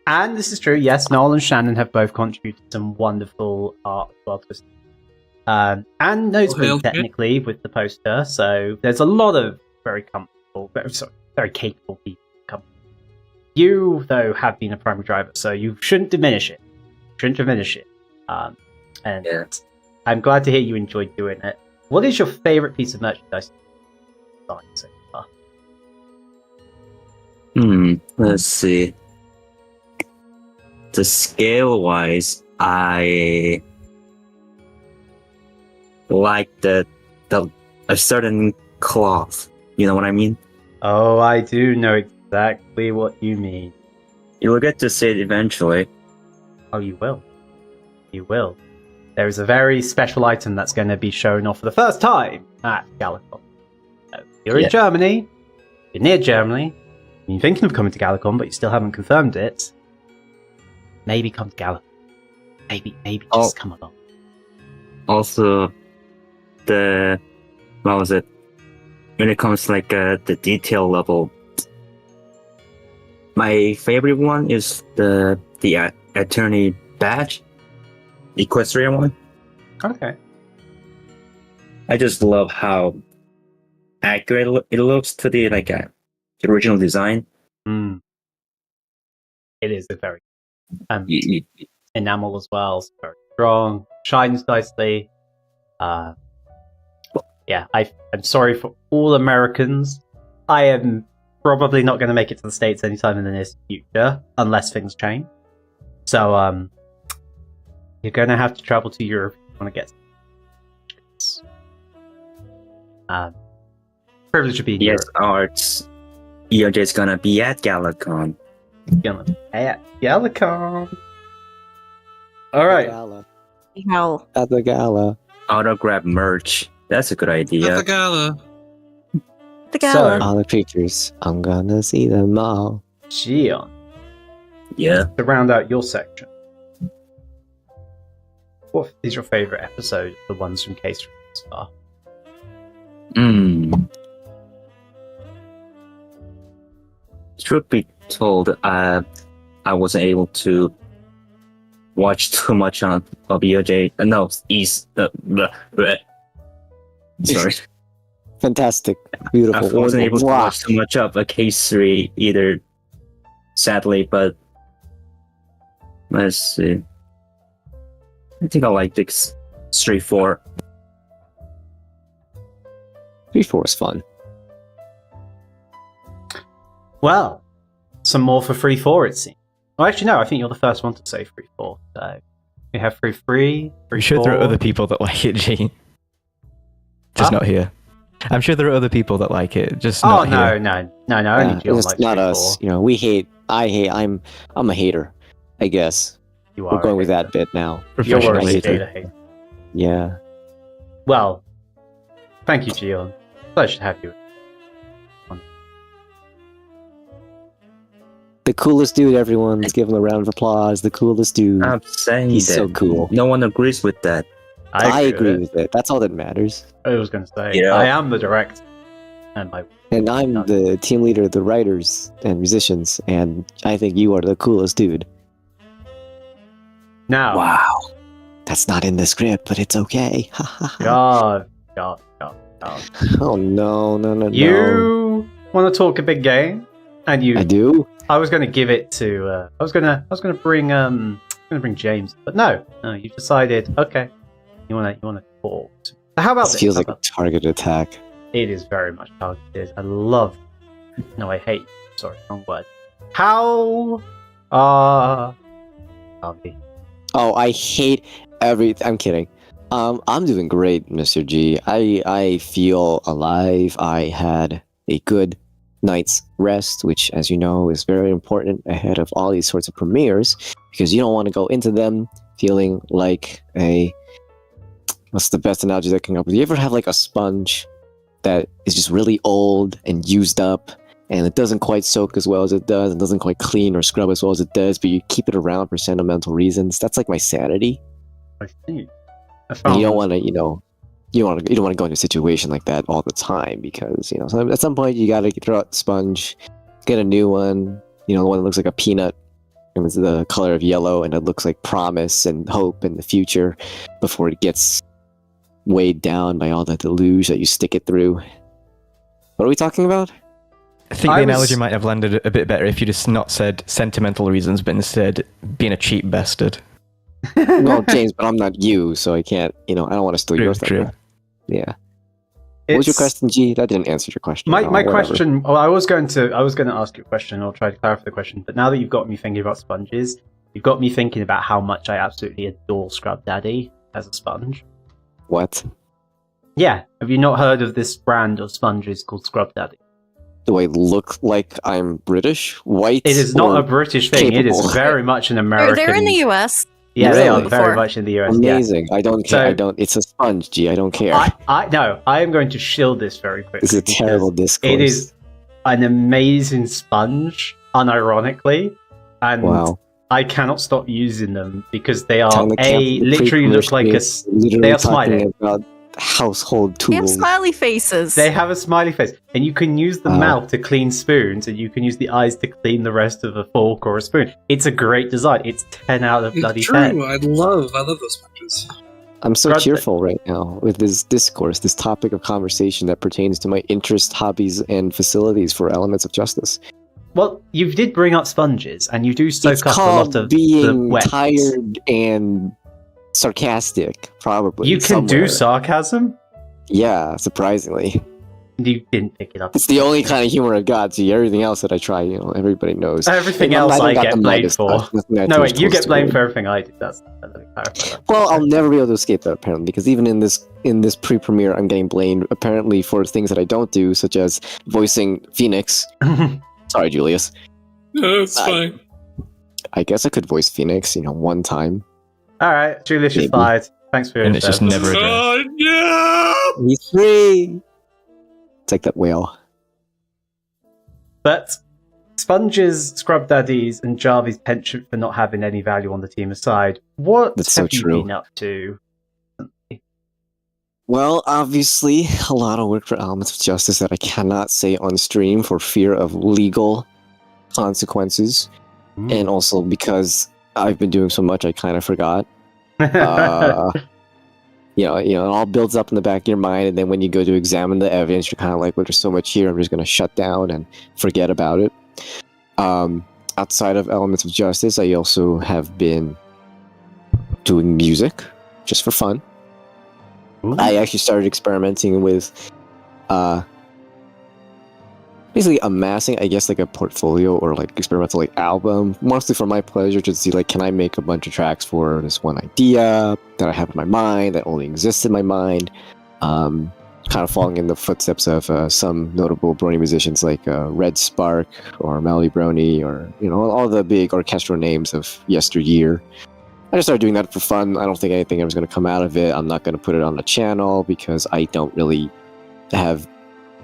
And this is true, yes, Noel and Shannon have both contributed some wonderful art as well to us. And Nosebleed, Okay. technically, with the poster, so there's a lot of very comfortable, very capable people. You, though, have been a primary driver, so you shouldn't diminish it. And Yeah. I'm glad to hear you enjoyed doing it. What is your favorite piece of merchandise you've designed so far? Let's see. The scale-wise, I like a certain cloth. You know what I mean? Oh, I do know exactly what you mean. You will get to see it eventually. Oh, you will. You will. there is a very special item that's going to be shown off for the first time at Galacon. You're in Germany, you're near Germany, you're thinking of coming to Galacon, but you still haven't confirmed it. Maybe come to Galacon. Maybe just come along. Also, what was it? When it comes to like the detail level, my favorite one is the attorney badge, equestrian one. Okay. I just love how accurate it looks to the the original design. It is a very enamel as well. It's very strong, shines nicely. I'm sorry for all Americans. I am probably not going to make it to the States anytime in the near future, unless things change. So, you're going to have to travel to Europe if you want to get privilege to be in Yes, Europe. Arts. You're just gonna be at Galacon. At Galacon. Alright. Hell. At the gala. Autograph merch. That's a good idea. At the gala. The gala. All the creatures. I'm gonna see them all. Geon, Yeah. to round out your section, what is your favourite episode of the ones from Case so far? Truth be told, I wasn't able to watch too much on BOJ. Sorry. Fantastic. I Beautiful. wasn't able to Wow. watch too much of a Case 3 either, sadly, but let's see. I think I like this Street 4. 3-4 is fun. Well, some more for 3-4 it seems. Well, actually, no, I think you're the first one to say 3-4. So we have 3-3, 3-4. I'm sure there are other people that like it, G. Just not here. I'm sure there are other people that like it, just not here. No, only Jill It's likes not 3-4. us. You know, we hate. I hate. I'm a hater. I guess You we're are going a with hater. that bit now. You're Professional already hater. a hater. Yeah. Well, thank you, Jill. Pleasure to have you. The coolest dude, everyone. Let's give him a round of applause. The coolest dude. I'm saying He's that so cool. no one agrees with that. I agree with it. That's all that matters. I was going to say, Yeah. I am the director. And And I'm the team leader of the writers and musicians, and I think you are the coolest dude. now, Wow. That's not in the script, but it's okay. God. Oh no. You want to talk a big game? And you, I do? I was going to give it to. I was going to bring James, but no. You decided. Okay, you want to talk. So how about This this? feels How like a about- targeted attack. It is very much targeted. I love. No, I hate. Sorry, wrong word. How? Jarvy. Oh, I hate I'm kidding. I'm doing great, Mr. G. I feel alive. I had a good night's rest, which, as you know, is very important ahead of all these sorts of premieres, because you don't want to go into them feeling like what's the best analogy that I can come up with? You ever have like a sponge that is just really old and used up, and it doesn't quite soak as well as it does, and doesn't quite clean or scrub as well as it does, but you keep it around for sentimental reasons? That's like my sanity. I see. And you don't want to, you don't want to go into a situation like that all the time, because at some point you got to throw out the sponge, get a new one. The one that looks like a peanut, and it's the color of yellow, and it looks like promise and hope in the future before it gets weighed down by all the deluge that you stick it through. What are we talking about? I think I the was- analogy might have landed a bit better if you just not said sentimental reasons, but instead being a cheap bastard. Well, James, but I'm not you, so I can't. I don't want to steal your True. thunder. Yeah. What was your It's- question, G? That didn't answer your question. My Oh, whatever. question. Well, I was going to ask you a question. I'll try to clarify the question. But now that you've got me thinking about sponges, you've got me thinking about how much I absolutely adore Scrub Daddy as a sponge. What? Yeah, have you not heard of this brand of sponges called Scrub Daddy? Do I look like I'm British? White? It is not or a British thing. It is capable? very much an American. They're in the US. Yeah, they are Really? very Before. much in the US. Amazing. I don't care. So- I don't. It's a sponge, G. I don't care. No, I am going to shield this very quickly. This is a because terrible discourse. It is an amazing sponge, unironically, and Wow. I cannot stop using them because they are Telling the camp the literally look like literally they are talking smiling. about household They have tools. smiley faces. They have a smiley face, and you can use the mouth to clean spoons, and you can use the eyes to clean the rest of a fork or a spoon. It's a great design. It's 10 out of bloody It's 10. true. I love those sponges. I'm so Scrub- cheerful right now with this discourse, this topic of conversation that pertains to my interests, hobbies, and facilities for elements of justice. Well, you did bring up sponges, and you do soak It's up a called lot of being the wet. tired and sarcastic, probably. You can do somewhere. sarcasm? Yeah, surprisingly. You didn't pick it up. It's the only kind of humor I've got. See, everything else that I try, everybody knows. Everything And else don't I got get the blamed Midas for. touch. Nothing that No, too wait, you close get to blamed it. for everything I did. Let me clarify that. Well, I'll never be able to escape that apparently, because even in this pre-premiere, I'm getting blamed apparently for things that I don't do, such as voicing Phoenix. Sorry, Julius. No, it's I- fine. I guess I could voice Phoenix, one time. All right, Julius is Maybe. fired. Thanks for your And it's just service. never addressed. Oh no! He's free. It's like that whale. But Sponge's, Scrub Daddy's, and Jarvy's penchant for not having any value on the team aside, what That's so have you true. been up to? Well, obviously, a lot of work for Elements of Justice that I cannot say on stream for fear of legal consequences, and also because I've been doing so much, I kind of forgot. It all builds up in the back of your mind, and then when you go to examine the evidence, you're kind of like, well, there's so much here, I'm just going to shut down and forget about it. Outside of Elements of Justice, I also have been doing music, just for fun. I actually started experimenting with basically amassing, I guess, like a portfolio or like experimental like album, mostly for my pleasure to see like, can I make a bunch of tracks for this one idea that I have in my mind that only exists in my mind, kind of following in the footsteps of some notable Brony musicians like Red Spark or Melly Brony or all the big orchestral names of yesteryear. I just started doing that for fun. I don't think anything was going to come out of it. I'm not going to put it on the channel because I don't really have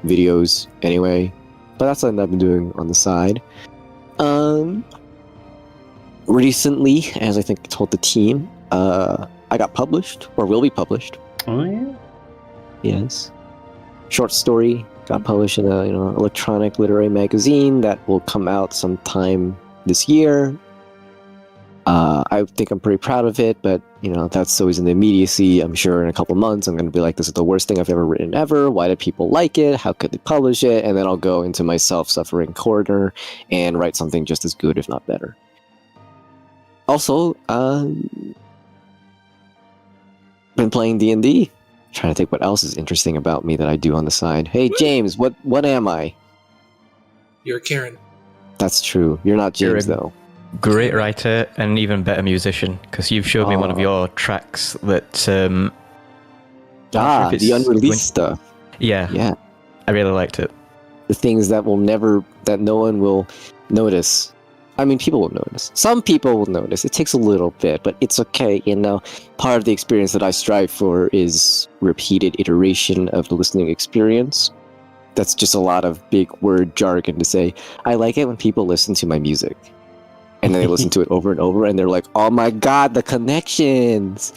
videos anyway. But that's something I've been doing on the side. Recently, as I think I told the team, I got published, or will be published. Oh, yeah. Yes. Short story got published in a electronic literary magazine that will come out sometime this year. I think I'm pretty proud of it, but that's always in the immediacy. I'm sure in a couple months I'm going to be like, this is the worst thing I've ever written ever. Why did people like it? How could they publish it? And then I'll go into my self-suffering corner and write something just as good, if not better. Also, been playing D&D. Trying to think what else is interesting about me that I do on the side. Hey James, what am I? You're Karen. That's true. You're not James You're a though. Great writer and an even better musician, because you've showed me one of Oh. your tracks that if The it's- unreleased stuff. yeah, Yeah. I really liked it. The things that no one will notice. I mean, people will notice. Some people will notice. It takes a little bit, but it's okay. Part of the experience that I strive for is repeated iteration of the listening experience. That's just a lot of big word jargon to say. I like it when people listen to my music. And then they listen to it over and over, and they're like, oh my god, the connections!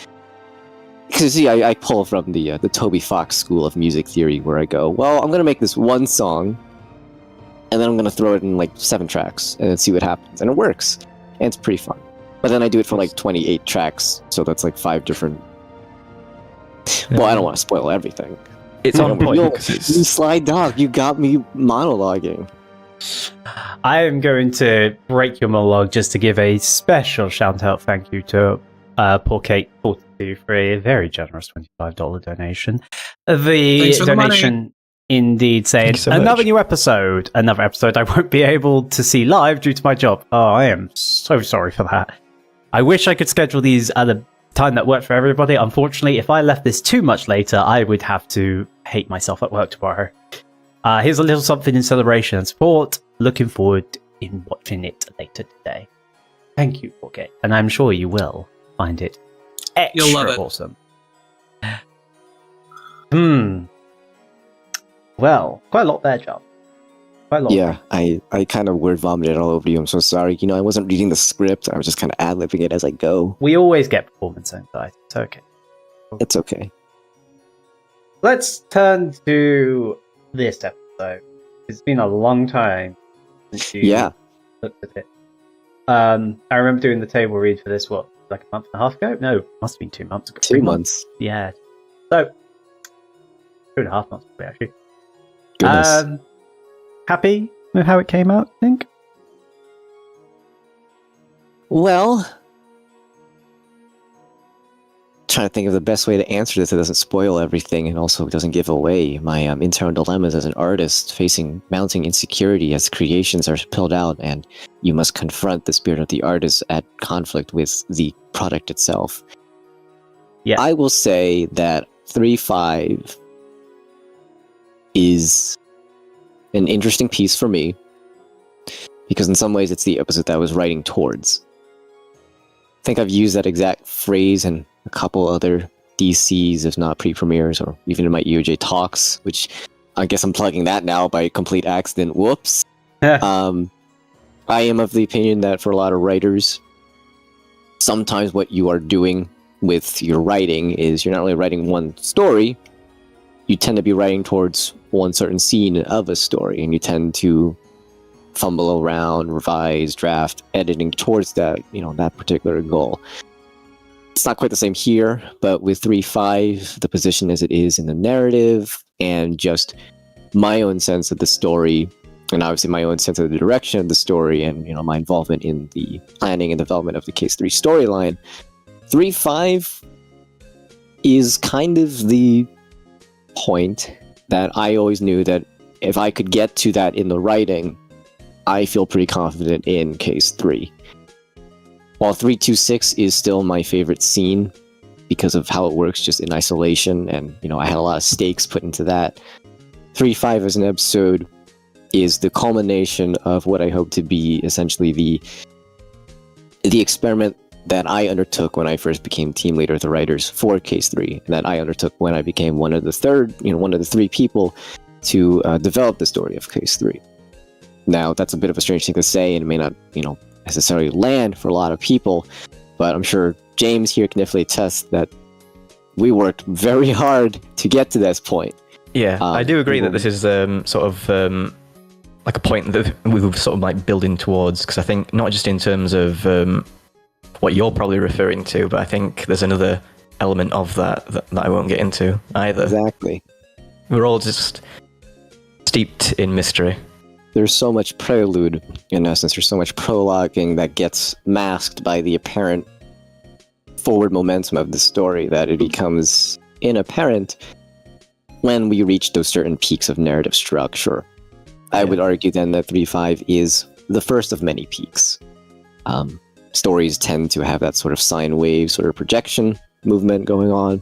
Because, see, I pull from the Toby Fox school of music theory, where I go, well, I'm going to make this one song, and then I'm going to throw it in, 7 tracks, and then see what happens. And it works. And it's pretty fun. But then I do it for, 28 tracks, so that's, 5 different... Well, I don't want to spoil everything. It's on point Yo, because you it's sly dog, you got me monologuing. I am going to break your monologue just to give a special shout out thank you to poor Kate 42 for a very generous $25 donation. The Thanks for the donation indeed saying Thank you so another much. new episode, another episode I won't be able to see live due to my job. Oh, I am so sorry for that. I wish I could schedule these at a time that worked for everybody. Unfortunately, if I left this too much later, I would have to hate myself at work tomorrow. Here's a little something in celebration and support. Looking forward in watching it later today. Thank you, Forget, and I'm sure you will find it You'll love extra it. awesome. Well, quite a lot there, Jarv. Quite a lot. Yeah, I kind of word vomited all over you. I'm so sorry. I wasn't reading the script. I was just kind of ad-libbing it as I go. We always get performance anxiety. It's okay. It's okay. Let's turn to this episode. It's been a long time since you looked at it. I remember doing the table read for this, like a month and a half ago? No, must have been 2 months ago. 2 months. Yeah. So, 2.5 months ago, actually. Goodness. Happy with how it came out, I think? Well, trying to think of the best way to answer this that doesn't spoil everything and also doesn't give away my internal dilemmas as an artist facing mounting insecurity as creations are spilled out and you must confront the spirit of the artist at conflict with the product itself. Yeah. I will say that 3-5 is an interesting piece for me because in some ways it's the episode that I was writing towards. I think I've used that exact phrase in a couple other DCs, if not pre-premieres, or even in my EOJ talks, which I guess I'm plugging that now by complete accident. Whoops. I am of the opinion that for a lot of writers, sometimes what you are doing with your writing is you're not really writing one story, you tend to be writing towards one certain scene of a story, and you tend to fumble around, revise, draft, editing towards that, that particular goal. It's not quite the same here, but with 3-5, the position as it is in the narrative, and just my own sense of the story, and obviously my own sense of the direction of the story, and my involvement in the planning and development of the Case 3 storyline, 3-5 is kind of the point that I always knew that if I could get to that in the writing, I feel pretty confident in Case 3. While 326 is still my favorite scene because of how it works just in isolation, and I had a lot of stakes put into that, 3-5 as an episode is the culmination of what I hope to be essentially the experiment that I undertook when I first became team leader of the writers for Case 3, and that I undertook when I became one of the three people to develop the story of Case 3. Now, that's a bit of a strange thing to say, and it may not, necessarily land for a lot of people, but I'm sure James here can definitely attest that we worked very hard to get to this point. Yeah, I do agree that this is sort of like a point that we were sort of like building towards, because I think not just in terms of what you're probably referring to, but I think there's another element of that I won't get into either. Exactly. We're all just steeped in mystery. There's so much prelude, in essence. There's so much prologuing that gets masked by the apparent forward momentum of the story that it becomes inapparent when we reach those certain peaks of narrative structure. I would argue then that 3-5 is the first of many peaks. Stories tend to have that sort of sine wave, sort of projection movement going on.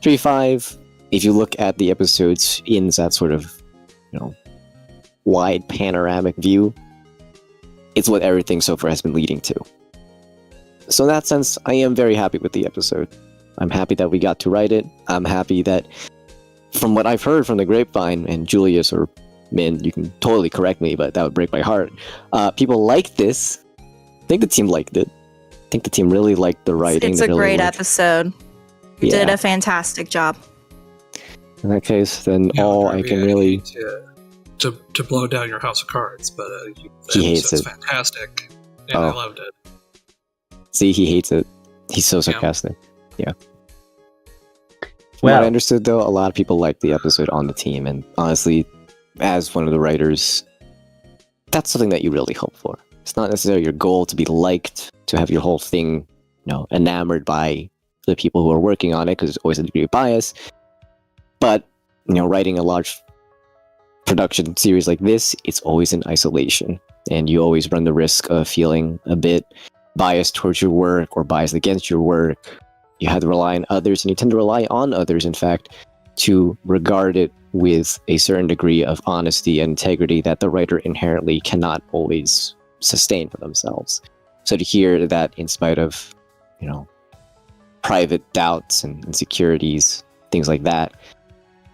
3-5, if you look at the episodes in that sort of, wide panoramic view, it's what everything so far has been leading to. So in that sense, I am very happy with the episode. I'm happy that we got to write it. I'm happy that, from what I've heard from the grapevine, and Julius or Min, you can totally correct me, but that would break my heart. People liked this. I think the team liked it. I think the team really liked the writing. It's a great episode. You did a fantastic job. In that case, then all I can really... To blow down your house of cards, but he hates it. It's fantastic, and I loved it. See, he hates it. He's so sarcastic. Yeah. Well, what I understood, though, a lot of people liked the episode on the team, and honestly, as one of the writers, that's something that you really hope for. It's not necessarily your goal to be liked, to have your whole thing, enamored by the people who are working on it, because there's always a degree of bias. But, writing a large production series like this, it's always in isolation, and you always run the risk of feeling a bit biased towards your work or biased against your work. You have to rely on others, and you tend to rely on others, in fact, to regard it with a certain degree of honesty and integrity that the writer inherently cannot always sustain for themselves. So to hear that in spite of, private doubts and insecurities, things like that.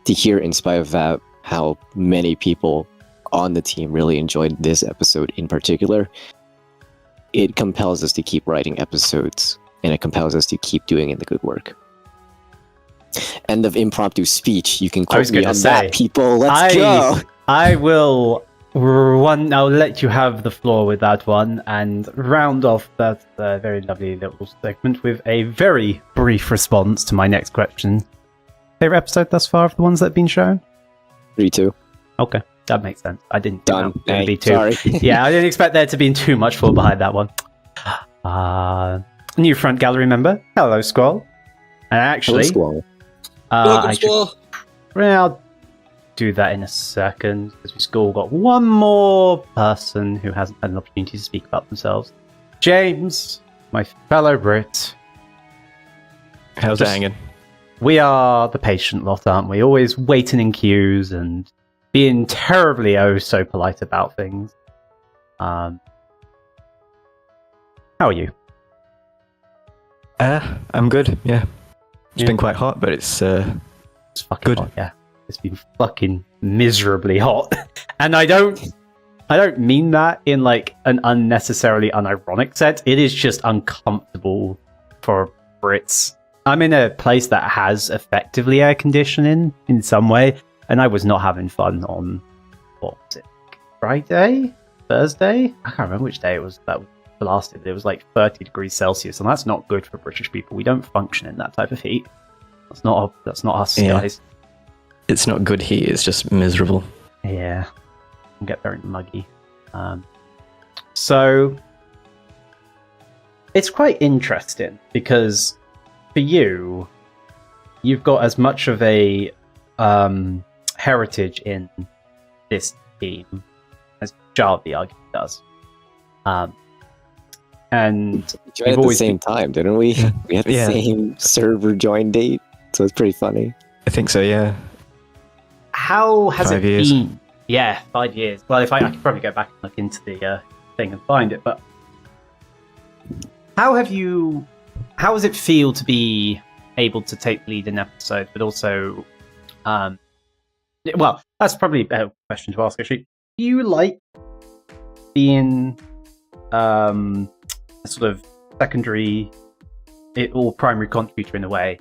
To hear, in spite of that, how many people on the team really enjoyed this episode in particular, it compels us to keep writing episodes, and it compels us to keep doing the good work. End of impromptu speech. You can quote me on that, people. Let's go. I will I'll let you have the floor with that one and round off that very lovely little segment with a very brief response to my next question. Favorite episode thus far of the ones that have been shown? 3-2. Okay, that makes sense. I didn't Done. think that was going to be too. Sorry. Yeah, I didn't expect there to be too much thought behind that one. New front gallery member. Hello, Squall. And actually, Squall. Welcome, Squall. I'll do that in a second because we've still got one more person who hasn't had an opportunity to speak about themselves. James, my fellow Brit. How's it hanging? We are the patient lot, aren't we? Always waiting in queues and being terribly so polite about things. How are you? I'm good, yeah. It's been quite hot, but it's fucking good. Hot, yeah. It's been fucking miserably hot. And I don't mean that in like an unnecessarily unironic sense. It is just uncomfortable for Brits. I'm in a place that has effectively air conditioning in some way, and I was not having fun on, what was it, Friday? Thursday? I can't remember which day it was that blasted. It was like 30 degrees Celsius, and that's not good for British people. We don't function in that type of heat. That's not us, guys. It's not good heat, it's just miserable. Yeah. It can get very muggy. So it's quite interesting because for you, you've got as much of a heritage in this team as Jarvy arguably does. And We joined at the same time, didn't we? We had the same server join date, so it's pretty funny. I think so, yeah. How has 5 it years. been? Yeah, 5 years. Well, if I could probably go back and look into the thing and find it, but how does it feel to be able to take the lead in an episode, but also, well, that's probably a better question to ask, actually. Do you like being a sort of secondary or primary contributor in a way?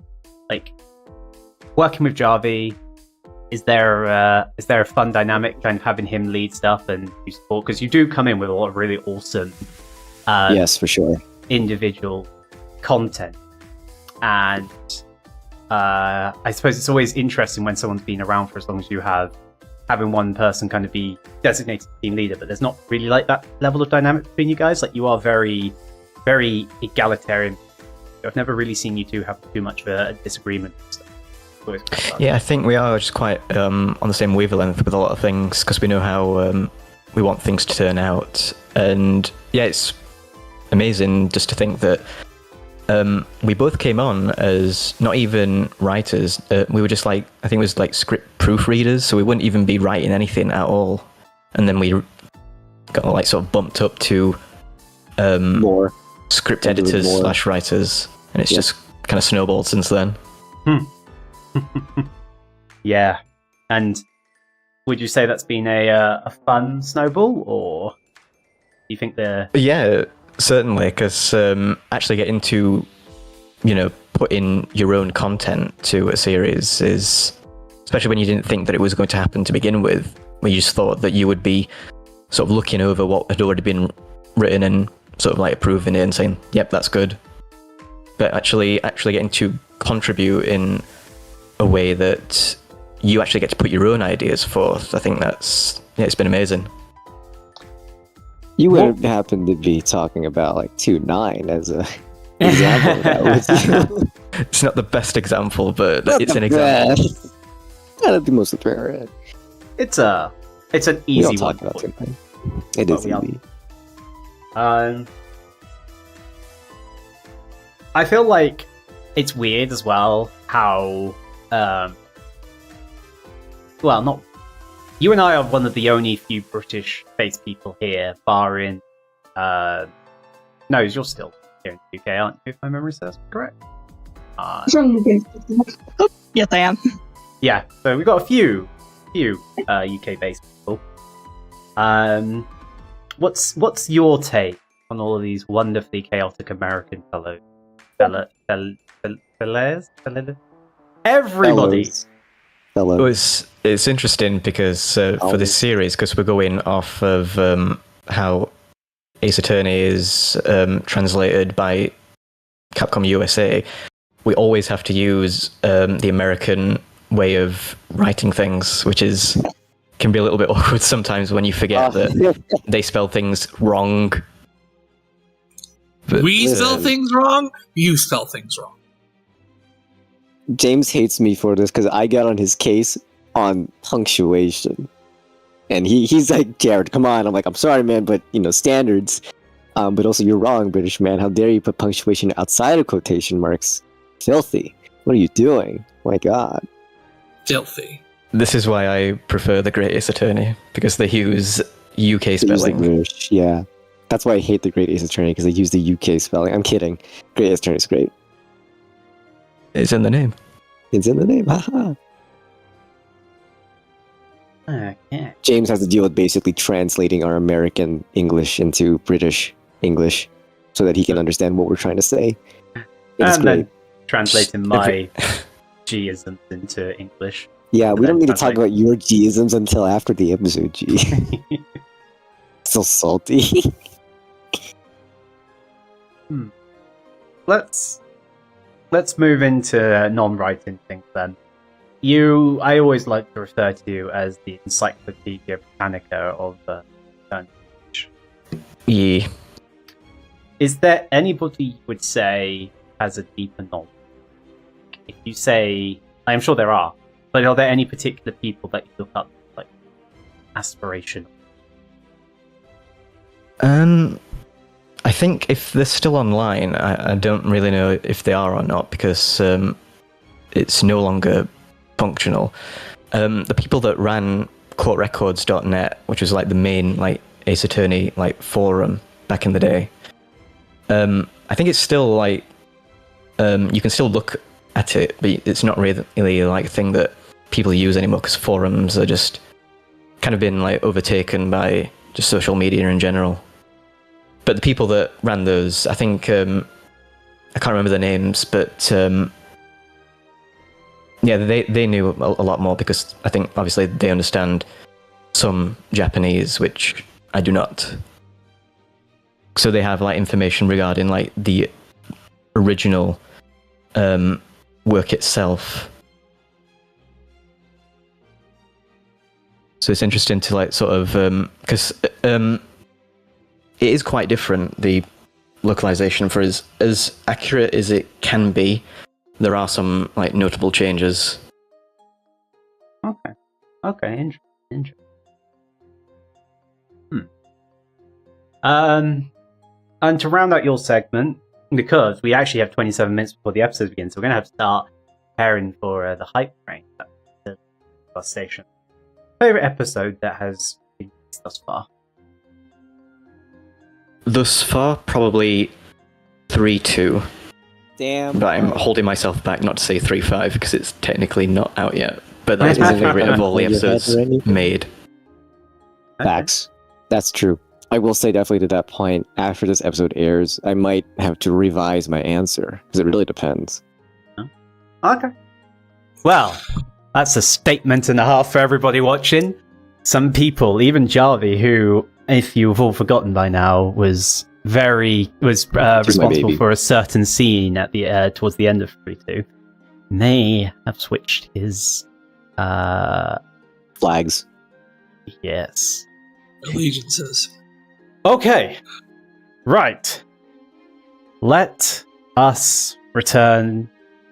Like, working with Jarvy, is there a fun dynamic kind of having him lead stuff and you support? Because you do come in with a lot of really awesome Yes, for sure. individual content, and I suppose it's always interesting when someone's been around for as long as you have, having one person kind of be designated team leader, but there's not really like that level of dynamic between you guys. Like, you are very, very egalitarian. I've never really seen you two have too much of a disagreement and stuff. Yeah, I think we are just quite on the same wavelength with a lot of things because we know how we want things to turn out. And yeah, it's amazing just to think that we both came on as not even writers. We were just like, I think it was like script proofreaders, so we wouldn't even be writing anything at all. And then we got like sort of bumped up to More script editors / writers, and it's just kind of snowballed since then. Yeah, and would you say that's been a fun snowball, or do you think Yeah, certainly, because actually getting to, put in your own content to a series is, especially when you didn't think that it was going to happen to begin with, where you just thought that you would be sort of looking over what had already been written and sort of like approving it and saying, yep, that's good. But actually getting to contribute in a way that you actually get to put your own ideas forth, I think it's been amazing. You wouldn't happen to be talking about like 2-9 as a example of that, would you? It's not the best example, but it's an example. example. Not the most apparent. it's an We easy don't one? talk about 2-9. It is Well, easy. I feel like it's weird as well how well, not you and I are one of the only few British-based people here, barring no, you're still here in the UK, aren't you? If my memory serves correct. Yes, I am. Yeah, so we've got a few UK-based people. What's your take on all of these wonderfully chaotic American fellows? Everybody. Fellows. It's interesting because for this series, because we're going off of how Ace Attorney is translated by Capcom USA, we always have to use the American way of writing things, which can be a little bit awkward sometimes when you forget that they spell things wrong. But, We spell things wrong. You spell things wrong. James hates me for this because I got on his case on punctuation. And he's like, Jared, come on. I'm like, I'm sorry, man, but, standards. But also, you're wrong, British man. How dare you put punctuation outside of quotation marks? Filthy. What are you doing? My God. Filthy. This is why I prefer the Great Ace Attorney, because they use UK spelling. Yeah. That's why I hate the Great Ace Attorney, because they use the UK spelling. I'm kidding. Great Ace Attorney is great. It's in the name. It's in the name. Haha. Okay. James has to deal with basically translating our American English into British English so that he can understand what we're trying to say. It's And great. then translating my G-isms into English. Yeah, we don't need to Translate. talk about your G-isms until after the episode, G. So salty. Let's move into non-writing things then. I always like to refer to you as the Encyclopedia Britannica of Turnish. Yeah. Is there anybody you would say has a deeper knowledge? If you say, I'm sure there are, but are there any particular people that you look up, like, aspiration? I think if they're still online, I don't really know if they are or not, because it's no longer functional. The people that ran quoterecords.net, which was like the main like Ace Attorney like forum back in the day, I think it's still like you can still look at it, but it's not really like a thing that people use anymore, because forums are just kind of been like overtaken by just social media in general. But the people that ran those, I think, I can't remember their names, but yeah, they knew a lot more, because I think obviously they understand some Japanese, which I do not. So they have like information regarding like the original work itself. So it's interesting to like sort of because it is quite different, the localization. For as accurate as it can be, there are some like notable changes. Okay, interesting. And to round out your segment, because we actually have 27 minutes before the episode begins, so we're going to have to start preparing for the hype train, the bus station. Favorite episode that has been released thus far? Thus far, probably 3-2. Damn. But I'm holding myself back not to say 3-5, because it's technically not out yet. But that is my favorite of all the episodes made. Facts. That's true. I will say definitely to that point, after this episode airs, I might have to revise my answer, because it really depends. Okay. Well, that's a statement and a half for everybody watching. Some people, even Jarvy, who, if you've all forgotten by now, was responsible for a certain scene at the towards the end of 3-2, may have switched his Flags. Yes. Allegiances. Okay. Right. Let us return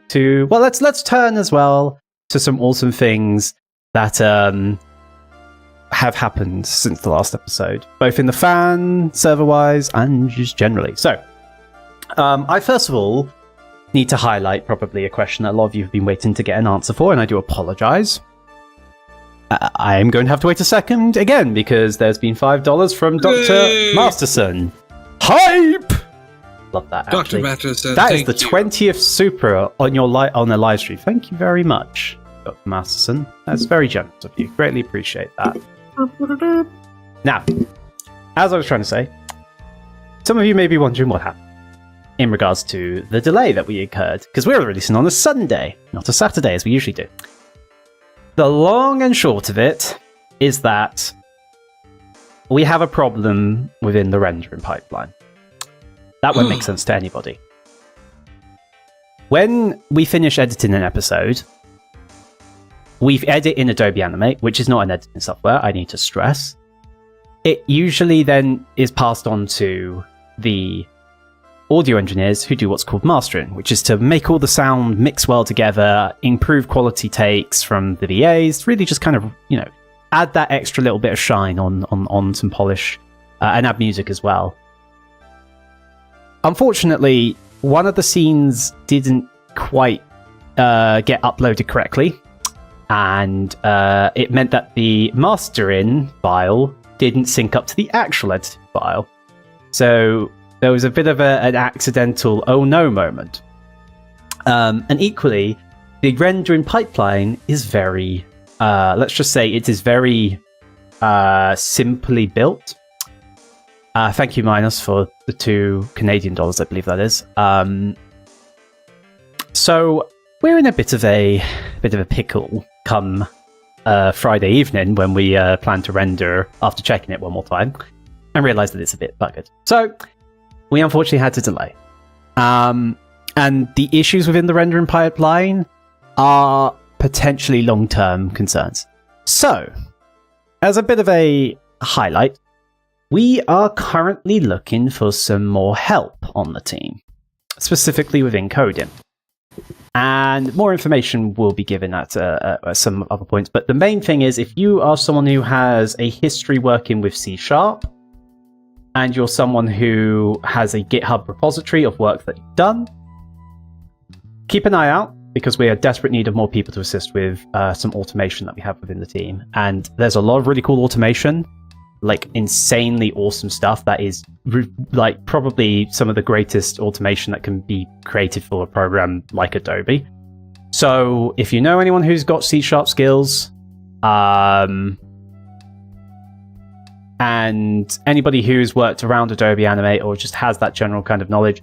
to... Well, let's turn as well to some awesome things that have happened since the last episode, both in the fan server-wise and just generally. So, I first of all need to highlight probably a question that a lot of you have been waiting to get an answer for, and I do apologize. I am going to have to wait a second again, because there's been $5 from Dr. Yay! Masterson. Hype! love that. Dr. Actually. Batra said, That is "Thank the you." 20th super on your on the live stream. Thank you very much, Dr. Masterson. That's very generous of you. Greatly appreciate that. Now, as I was trying to say, some of you may be wondering what happened in regards to the delay that we incurred, because we were releasing on a Sunday, not a Saturday as we usually do. The long and short of it is that we have a problem within the rendering pipeline. That won't make sense to anybody. When we finish editing an episode, we edit in Adobe Animate, which is not an editing software, I need to stress. It usually then is passed on to the audio engineers who do what's called mastering, which is to make all the sound mix well together, improve quality takes from the VAs, really just kind of, add that extra little bit of shine on some polish, and add music as well. Unfortunately, one of the scenes didn't quite get uploaded correctly, and it meant that the mastering file didn't sync up to the actual editing file. So there was a bit of an accidental oh no moment. And equally, the rendering pipeline is very, let's just say it is very simply built. Thank you, Minus, for the $2 Canadian, I believe that is. So we're in a bit of a pickle come Friday evening when we plan to render after checking it one more time and realised that it's a bit buggered. So we unfortunately had to delay. And the issues within the rendering pipeline are potentially long-term concerns. So, as a bit of a highlight, we are currently looking for some more help on the team, specifically within coding. And more information will be given at some other points. But the main thing is, if you are someone who has a history working with C#, and you're someone who has a GitHub repository of work that you've done, keep an eye out, because we are in desperate need of more people to assist with some automation that we have within the team. And there's a lot of really cool automation, like insanely awesome stuff that is like probably some of the greatest automation that can be created for a program like Adobe. So if you know anyone who's got C# skills, and anybody who's worked around Adobe Animate or just has that general kind of knowledge,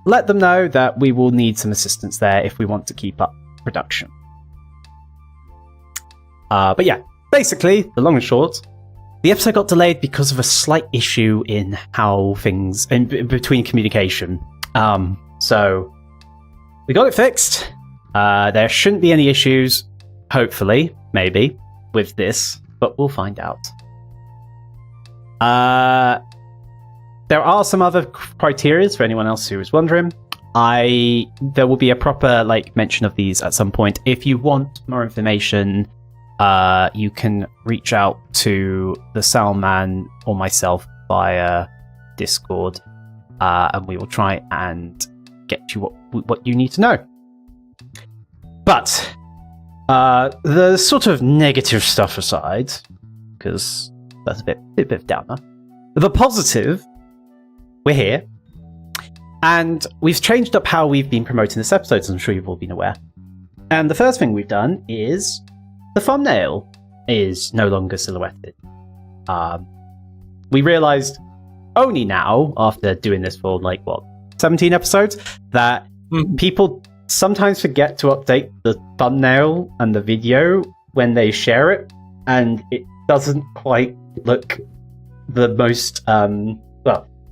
let them know that we will need some assistance there if we want to keep up production. But yeah, basically, the long and short, the episode got delayed because of a slight issue in how things, in between communication. So we got it fixed. There shouldn't be any issues, hopefully, maybe, with this, but we'll find out. There are some other criteria for anyone else who is wondering. There will be a proper mention of these at some point. If you want more information, you can reach out to the Soundman or myself via Discord, and we will try and get you what you need to know. But the sort of negative stuff aside, because that's a bit of downer. The positive, we're here, and we've changed up how we've been promoting this episode, as I'm sure you've all been aware. And the first thing we've done is the thumbnail is no longer silhouetted. We realized only now, after doing this for 17 episodes, that people sometimes forget to update the thumbnail and the video when they share it, and it doesn't quite look the most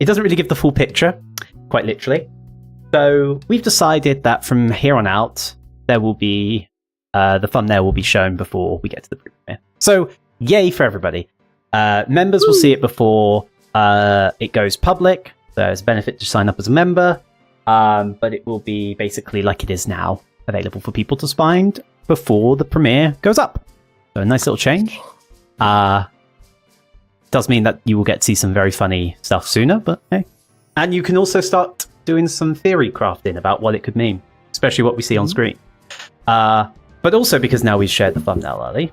it doesn't really give the full picture, quite literally. So we've decided that from here on out there will be the thumbnail will be shown before we get to the premiere. So yay for everybody. Members will see it before it goes public. There's a benefit to sign up as a member, but it will be basically like it is now, available for people to find before the premiere goes up. So a nice little change. Does mean that you will get to see some very funny stuff sooner, but hey. And you can also start doing some theory crafting about what it could mean, especially what we see on screen. But also because now we've shared the thumbnail early,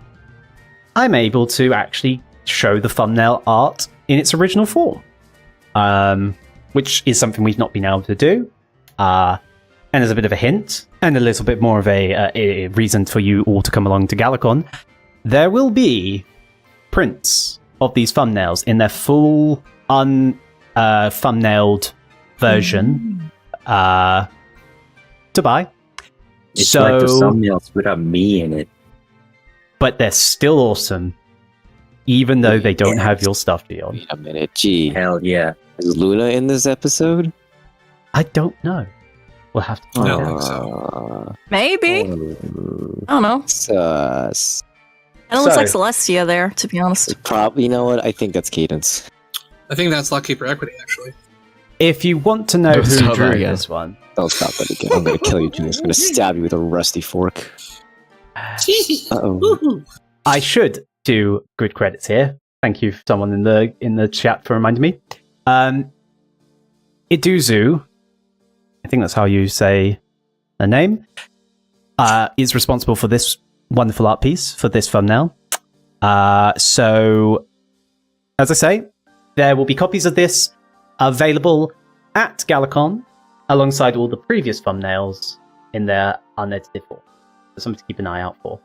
I'm able to actually show the thumbnail art in its original form. which is something we've not been able to do. And as a bit of a hint, and a little bit more of a reason for you all to come along to Galacon, there will be prints of these thumbnails in their full thumbnailed version to buy. It's like the thumbnails without me in it. But they're still awesome, even though they don't have your stuff, Dion. Wait a minute, gee. Hell yeah. Is Luna in this episode? I don't know. We'll have to find out. So. Maybe. I don't know. Sus. It looks like Celestia there, to be honest. Probably, you know what? I think that's Cadence. I think that's Lockkeeper Equity, actually. If you want to know Don't who stop drew that again. this one, Don't stop that again. I'm gonna kill you, Julius. I'm gonna stab you with a rusty fork. Uh-oh. I should do good credits here. Thank you, someone in the chat, for reminding me. Iduzu, I think that's how you say the name, is responsible for this wonderful art piece, for this thumbnail. So, as I say, there will be copies of this available at Galacon, alongside all the previous thumbnails in their unedited form. So something to keep an eye out for.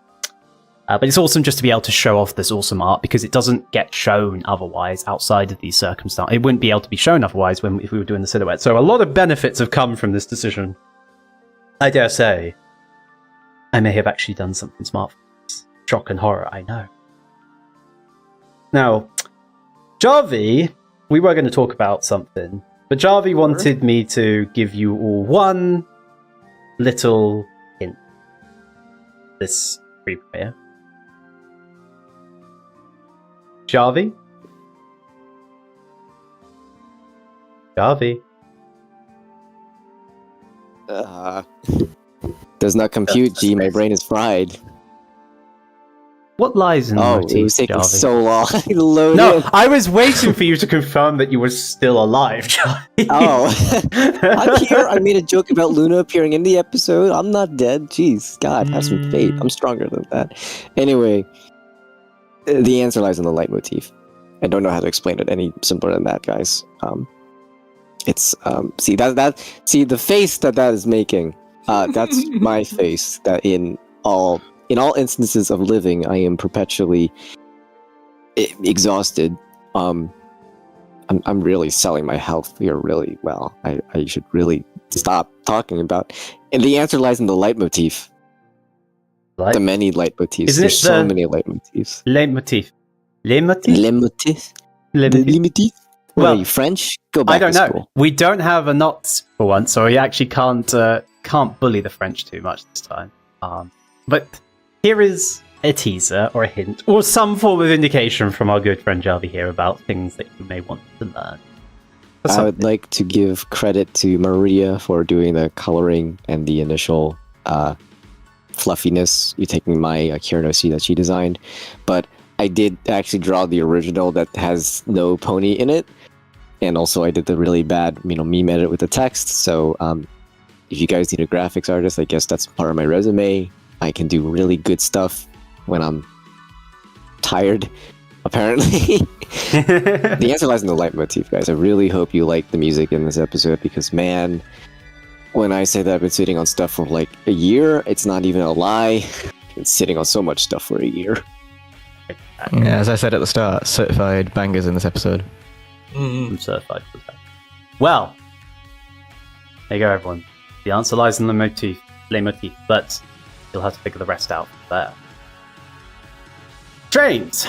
But it's awesome just to be able to show off this awesome art, because it doesn't get shown otherwise outside of these circumstances. It wouldn't be able to be shown otherwise if we were doing the silhouette. So a lot of benefits have come from this decision. I dare say, I may have actually done something smart for this. Shock and horror, I know. Now, Jarvy, we were going to talk about something, but Jarvy wanted me to give you all one little hint. This pre-premiere. Jarvy? Jarvy? Does not compute, G. My brain is fried. What lies in the Oh, motif, it was taking Jarvy? so long. Load No, in. I was waiting for you to confirm that you were still alive, Jarvy. Oh. I'm here. I made a joke about Luna appearing in the episode. I'm not dead. Jeez. God, have some faith. I'm stronger than that. Anyway, the answer lies in the leitmotif. I don't know how to explain it any simpler than that, guys. It's see the face that is making. That's my face. That in all instances of living, I am perpetually exhausted. I'm really selling my health here really well. I should really stop talking about. And the answer lies in the leitmotif. The many leitmotifs. Isn't There's it so the- many leitmotifs. Leitmotif. Leitmotif? Leitmotif? Leitmotif? Leitmotif? What Well, are you, French? Go back I don't to know. school. We don't have a not for once, so we actually can't bully the French too much this time. But here is a teaser or a hint or some form of indication from our good friend Jarvy here about things that you may want to learn. I would like to give credit to Maria for doing the coloring and the initial fluffiness. You taking my Kiranos that she designed, but I did actually draw the original that has no pony in it, and also I did the really bad, meme edit with the text. So if you guys need a graphics artist, I guess that's part of my resume. I can do really good stuff when I'm tired, apparently. The answer lies in the leitmotif, guys. I really hope you like the music in this episode, because, man, when I say that I've been sitting on stuff for like a year, it's not even a lie. I've been sitting on so much stuff for a year. Yeah, as I said at the start, certified bangers in this episode. I'm certified for that. Well, there you go, everyone. The answer lies in the motif, but you'll have to figure the rest out there. James!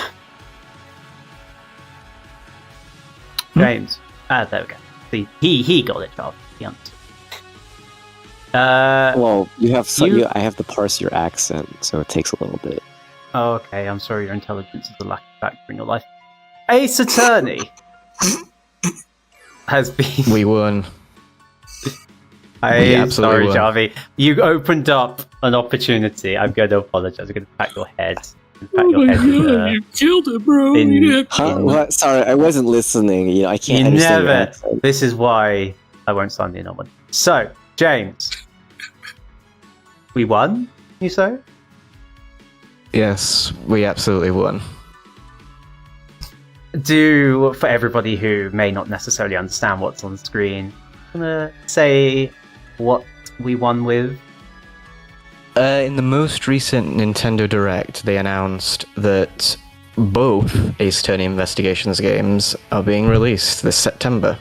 James. There we go. See, he got it, Charles. The answer. Well, you have you- I have to parse your accent, so it takes a little bit. Oh, okay, I'm sorry your intelligence is a lack of factor in your life. Ace Attorney has been... We won. I'm absolutely sorry, won. Jarvy. You opened up an opportunity. I'm going to apologize. I'm going to pat your head. you killed it, bro. Huh? What? Sorry, I wasn't listening. I can't You understand your never... accent. This is why I won't sign the anomaly. So, James. We won, you say? Yes, we absolutely won. for everybody who may not necessarily understand what's on the screen, I'm gonna say what we won with. In the most recent Nintendo Direct, they announced that both Ace Attorney Investigations games are being released this September.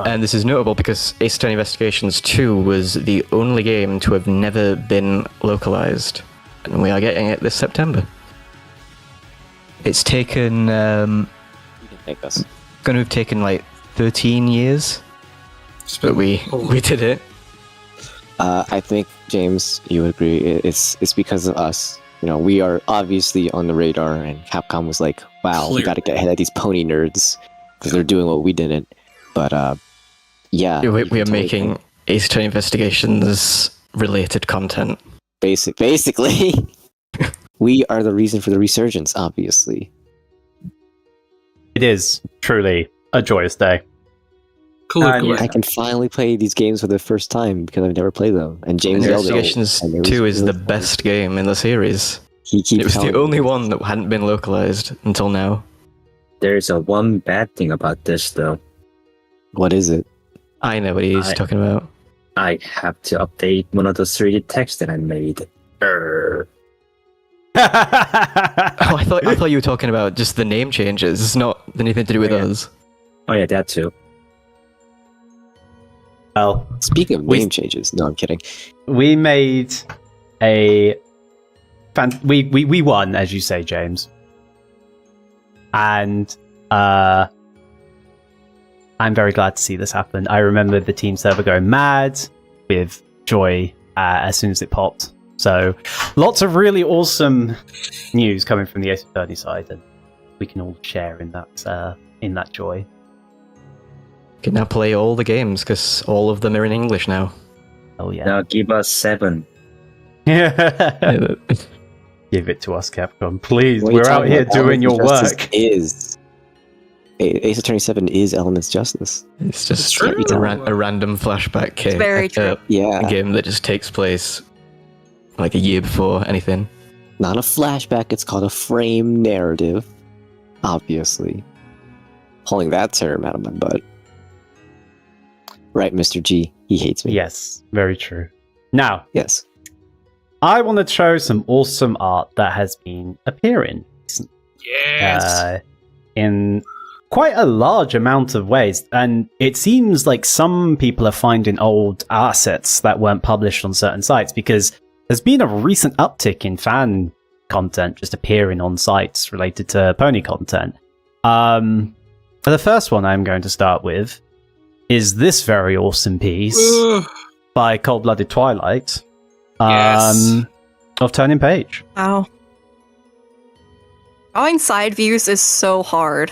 And this is notable because Ace Attorney Investigations 2 was the only game to have never been localized. And we are getting it this September. It's taken... You can thank us. going to have taken like 13 years. But we did it. I think, James, you would agree. It's because of us. You know, we are obviously on the radar, and Capcom was like, wow, we got to get ahead of these pony nerds because they're doing what we didn't. But, yeah. We are making Ace Attorney Investigations related content. Basically, we are the reason for the resurgence, obviously. It is truly a joyous day. I can finally play these games for the first time because I've never played them. And James Investigations 2 is the best game in the series. It was the only one that hadn't been localized until now. There's one bad thing about this, though. What is it? I know what he's talking about. I have to update one of those 3D texts that I made. Oh, I thought you were talking about just the name changes. It's not anything to do with us. Oh yeah, that too. Well, speaking of name changes, no, I'm kidding. We made we won, as you say, James, and I'm very glad to see this happen. I remember the team server going mad with joy as soon as it popped. So, lots of really awesome news coming from the Ace Attorney side, and we can all share in that joy. You can now play all the games because all of them are in English now. Oh yeah. Now give us 7. Yeah. Give it to us, Capcom, please. We're out here doing your work. Ace Attorney 7 is Elements Justice. It's just a random flashback game. Very true. Yeah. A game that just takes place like a year before anything. Not a flashback, it's called a frame narrative. Obviously. Pulling that term out of my butt. Right, Mr. G. He hates me. Yes, very true. Now, yes, I want to show some awesome art that has been appearing. Yes. In quite a large amount of ways, and it seems like some people are finding old assets that weren't published on certain sites because there's been a recent uptick in fan content just appearing on sites related to pony content. For the first one I'm going to start with is this very awesome piece by Cold-Blooded Twilight of Turning Page. Wow. Drawing side views is so hard.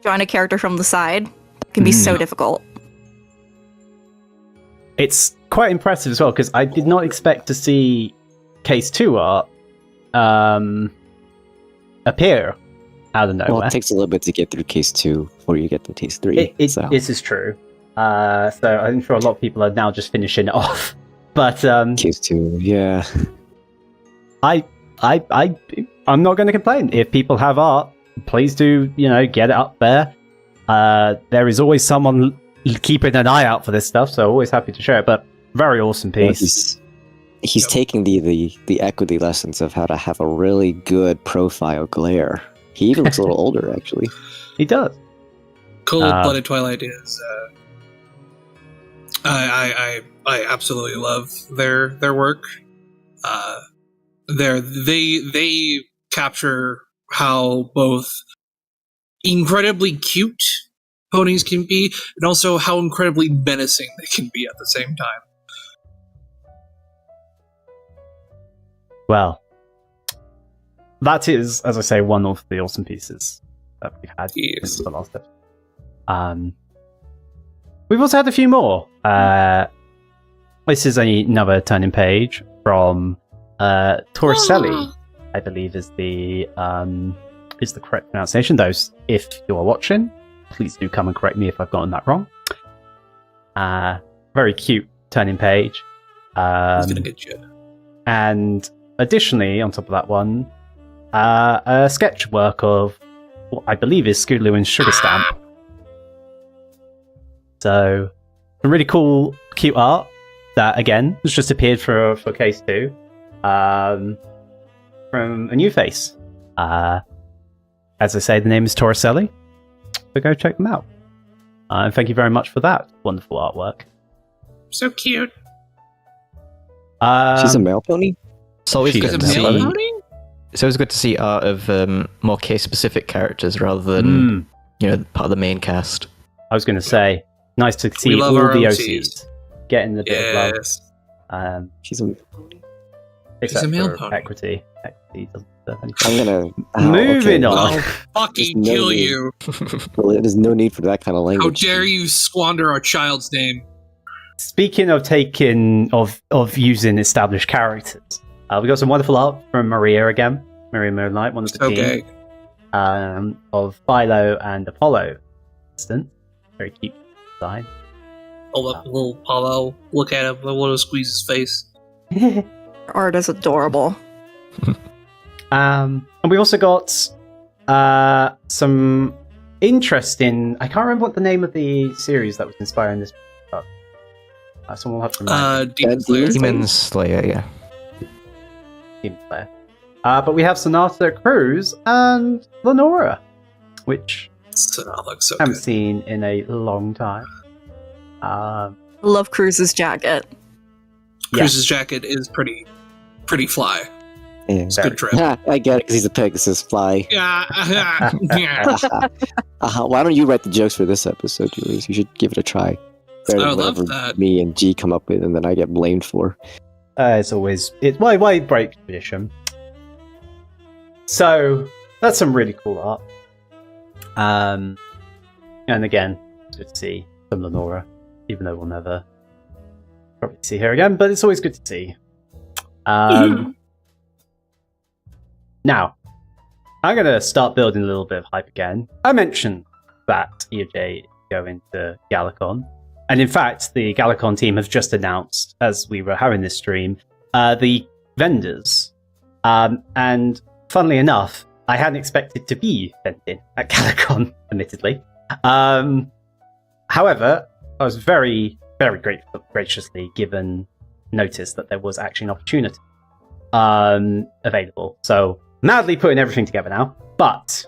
Drawing a character from the side can be so difficult. It's quite impressive as well, because I did not expect to see Case 2 art appear out of nowhere. Well, it takes a little bit to get through Case 2 before you get to Case 3. This is true. So I'm sure a lot of people are now just finishing it off. But Case 2, yeah. I'm not going to complain. If people have art, please do, get it up there. There is always someone keeping an eye out for this stuff, so always happy to share it. But very awesome piece. He's taking the equity lessons of how to have a really good profile glare. He even looks a little older, actually. He does. Cold-Blooded Twilight is. I absolutely love their work. They capture how both incredibly cute ponies can be, and also how incredibly menacing they can be at the same time. Well, that is, as I say, one of the awesome pieces that we've had since the last episode. We've also had a few more. This is another Turning Page from Torricelli, I believe is the correct pronunciation. Those, if you are watching, please do come and correct me if I've gotten that wrong. Very cute Turning Page. He's gonna get you. And additionally, on top of that one, a sketch work of what I believe is Scootaloo and Sugar Stamp. So, some really cool, cute art that, again, has just appeared for Case 2 from a new face. As I say, the name is Torricelli, so go check them out. And thank you very much for that wonderful artwork. So cute. She's a male pony? It's always She's good a to male see. pony? It's always good to see art of more case-specific characters rather than part of the main cast. I was going to say, nice to see love all our the OCs. OCs getting the bit of Yes. love. She's a male pony. Except a male for pony. Equity. Equity doesn't deserve anything. I'm gonna... Moving on. I'll fucking There's no kill need. you. Well, there's no need for that kind of How language. dare you squander our child's name? Speaking of of using established characters, we got some wonderful art from Maria again. Maria Moonlight, one of the team. Okay. Of Philo and Apollo. For instance. Very cute design. Oh, look, little Apollo. Look at him. I want to squeeze his face. Art is adorable. And we also got some interesting... I can't remember what the name of the series that was inspiring this. Someone will have to remind me. Demon Slayer. Demon Slayer, yeah. Demon Slayer. But we have Sonata, Cruz, and Lenora, which So that looks so I haven't good. seen in a long time. Love Cruz's jacket. Cruz's jacket is pretty fly. Yeah. It's a good trim. I get it, because he's a Pegasus fly. Yeah. Why don't you write the jokes for this episode, Julius? You should give it a try. Better I than would love whatever that. me and G come up with, and then I get blamed for. It's always... Why break tradition? So, that's some really cool art. And again, it's good to see some Lenora, even though we'll never probably see her again, but it's always good to see. Now, I'm going to start building a little bit of hype again. I mentioned that EOJ is going to Galacon. And in fact, the Galacon team have just announced, as we were having this stream, the vendors. And funnily enough, I hadn't expected to be vending at Galacon, admittedly. However, I was very, very graciously given notice that there was actually an opportunity available. So, madly putting everything together now. But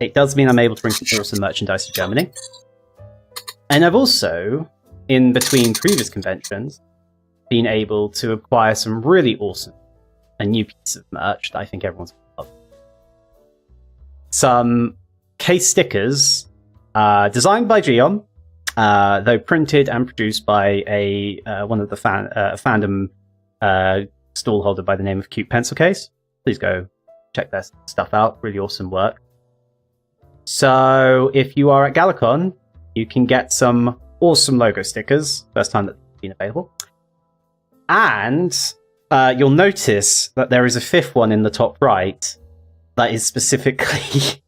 it does mean I'm able to bring some awesome merchandise to Germany. And I've also, in between previous conventions, been able to acquire some really awesome and new pieces of merch that I think everyone's going to love. Some case stickers designed by Geon, though printed and produced by one of the fandom stallholder by the name of Cute Pencil Case. Please go check their stuff out. Really awesome work. So if you are at Galacon, you can get some awesome logo stickers. First time that they've been available. And you'll notice that there is a fifth one in the top right that is specifically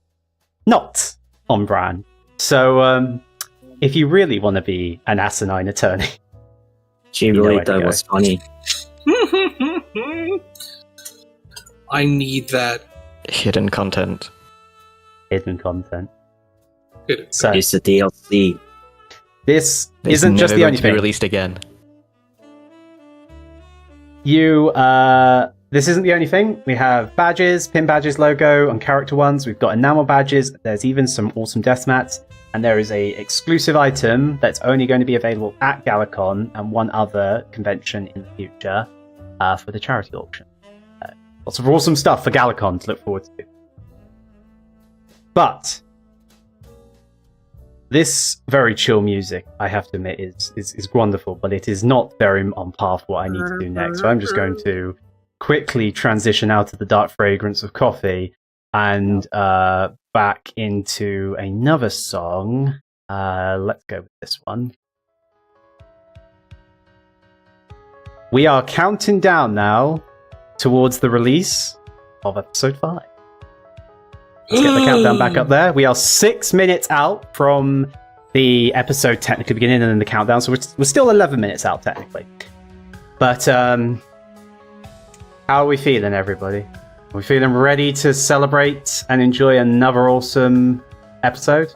not on brand. So if you really want to be an asinine attorney, She You know really where to thought it go. was funny. I need that. Hidden content. hidden content. Good. So It's the DLC. this It's isn't just never the going only to be thing. released again. This isn't the only thing. We have badges, pin badges, logo, and character ones. We've got enamel badges. There's even some awesome death mats. And there is a exclusive item that's only going to be available at Galacon and one other convention in the future for the charity auction. Lots of awesome stuff for Galacon to look forward to. But this very chill music, I have to admit, is wonderful, but it is not very on par for what I need to do next. So I'm just going to quickly transition out of the dark fragrance of coffee and back into another song. Let's go with this one. We are counting down now towards the release of episode 5. Let's get the countdown back up there. We are 6 minutes out from the episode technically beginning and then the countdown, so we're still 11 minutes out technically. But how are we feeling, everybody? We feeling ready to celebrate and enjoy another awesome episode?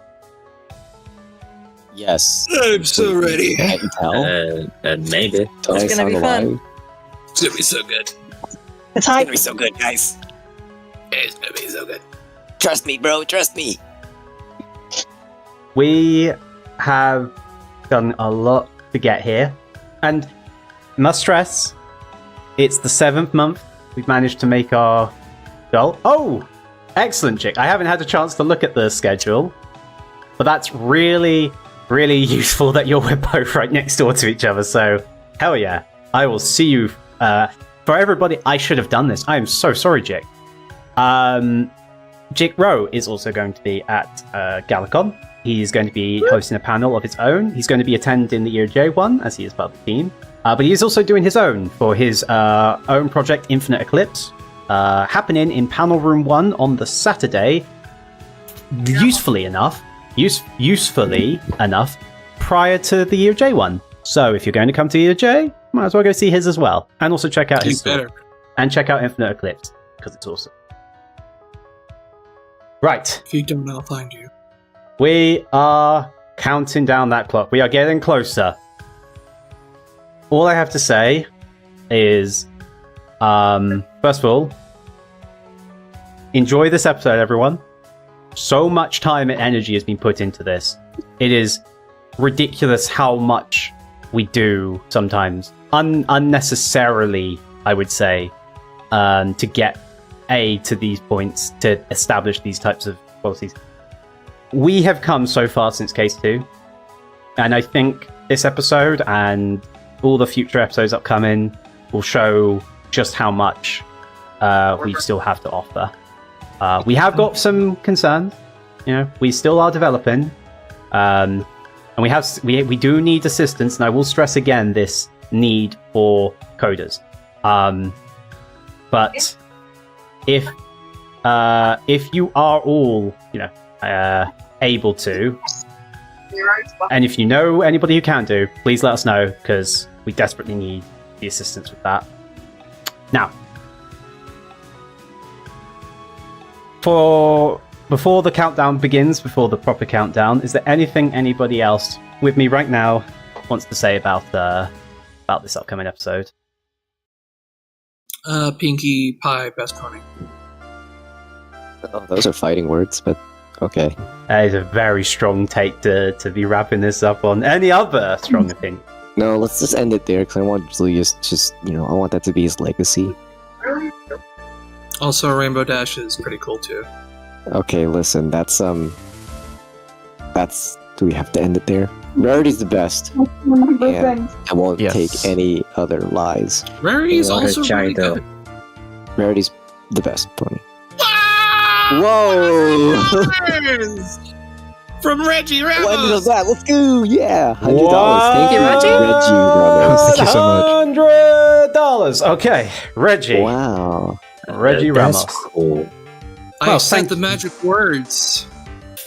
Yes. I'm so ready. I can tell. Maybe. Don't I It's gonna sound be fun. alive? It's gonna be so good. It's high. be so good, guys. It's gonna be so good. Trust me, bro. Trust me. We have done a lot to get here, and must stress, it's the 7th month. We've managed to make our goal. Oh, excellent, Chick. I haven't had a chance to look at the schedule, but that's really, really useful that we're both right next door to each other. So, hell yeah. I will see you. For everybody, I should have done this. I am so sorry, Jake. Jake Rowe is also going to be at Galacon. He's going to be hosting a panel of his own. He's going to be attending the Year one, as he is part of the team. But he is also doing his own for his own project, Infinite Eclipse, happening in Panel Room 1 on the Saturday. Usefully enough, prior to the Year J one. So if you're going to come to Year J, might as well go see his as well. And also check out his better. And check out Infinite Eclipse, because it's awesome. Right. If you don't, I'll find you. We are counting down that clock. We are getting closer. All I have to say is, first of all, enjoy this episode, everyone. So much time and energy has been put into this. It is ridiculous how much we do sometimes. Unnecessarily, I would say, to get to these points, to establish these types of policies. We have come so far since Case 2, and I think this episode and all the future episodes upcoming will show just how much we still have to offer. We have got some concerns, we still are developing, and we do need assistance, and I will stress again this need for coders. But if you are all, able to, and if you know anybody who can do, please let us know, because we desperately need the assistance with that. Now, before the countdown begins, before the proper countdown, is there anything anybody else with me right now wants to say about this upcoming episode? Pinkie Pie, best pony. Oh, those are fighting words, but okay. That is a very strong take to be wrapping this up on. Any other strong opinion? No, let's just end it there, because I want Julius I want that to be his legacy. Also, Rainbow Dash is pretty cool too. Okay, listen, do we have to end it there? Rarity's the best. And I won't take any other lies. Rarity's also really good. Rarity's the best pony. Whoa! From Reggie Ramos! What was that? Let's go! Yeah! $100. Thank you, Reggie. Ramos. Thank you so much. $100! Okay, Reggie. Wow. Reggie That's Ramos. cool. I Well, said thank the magic words.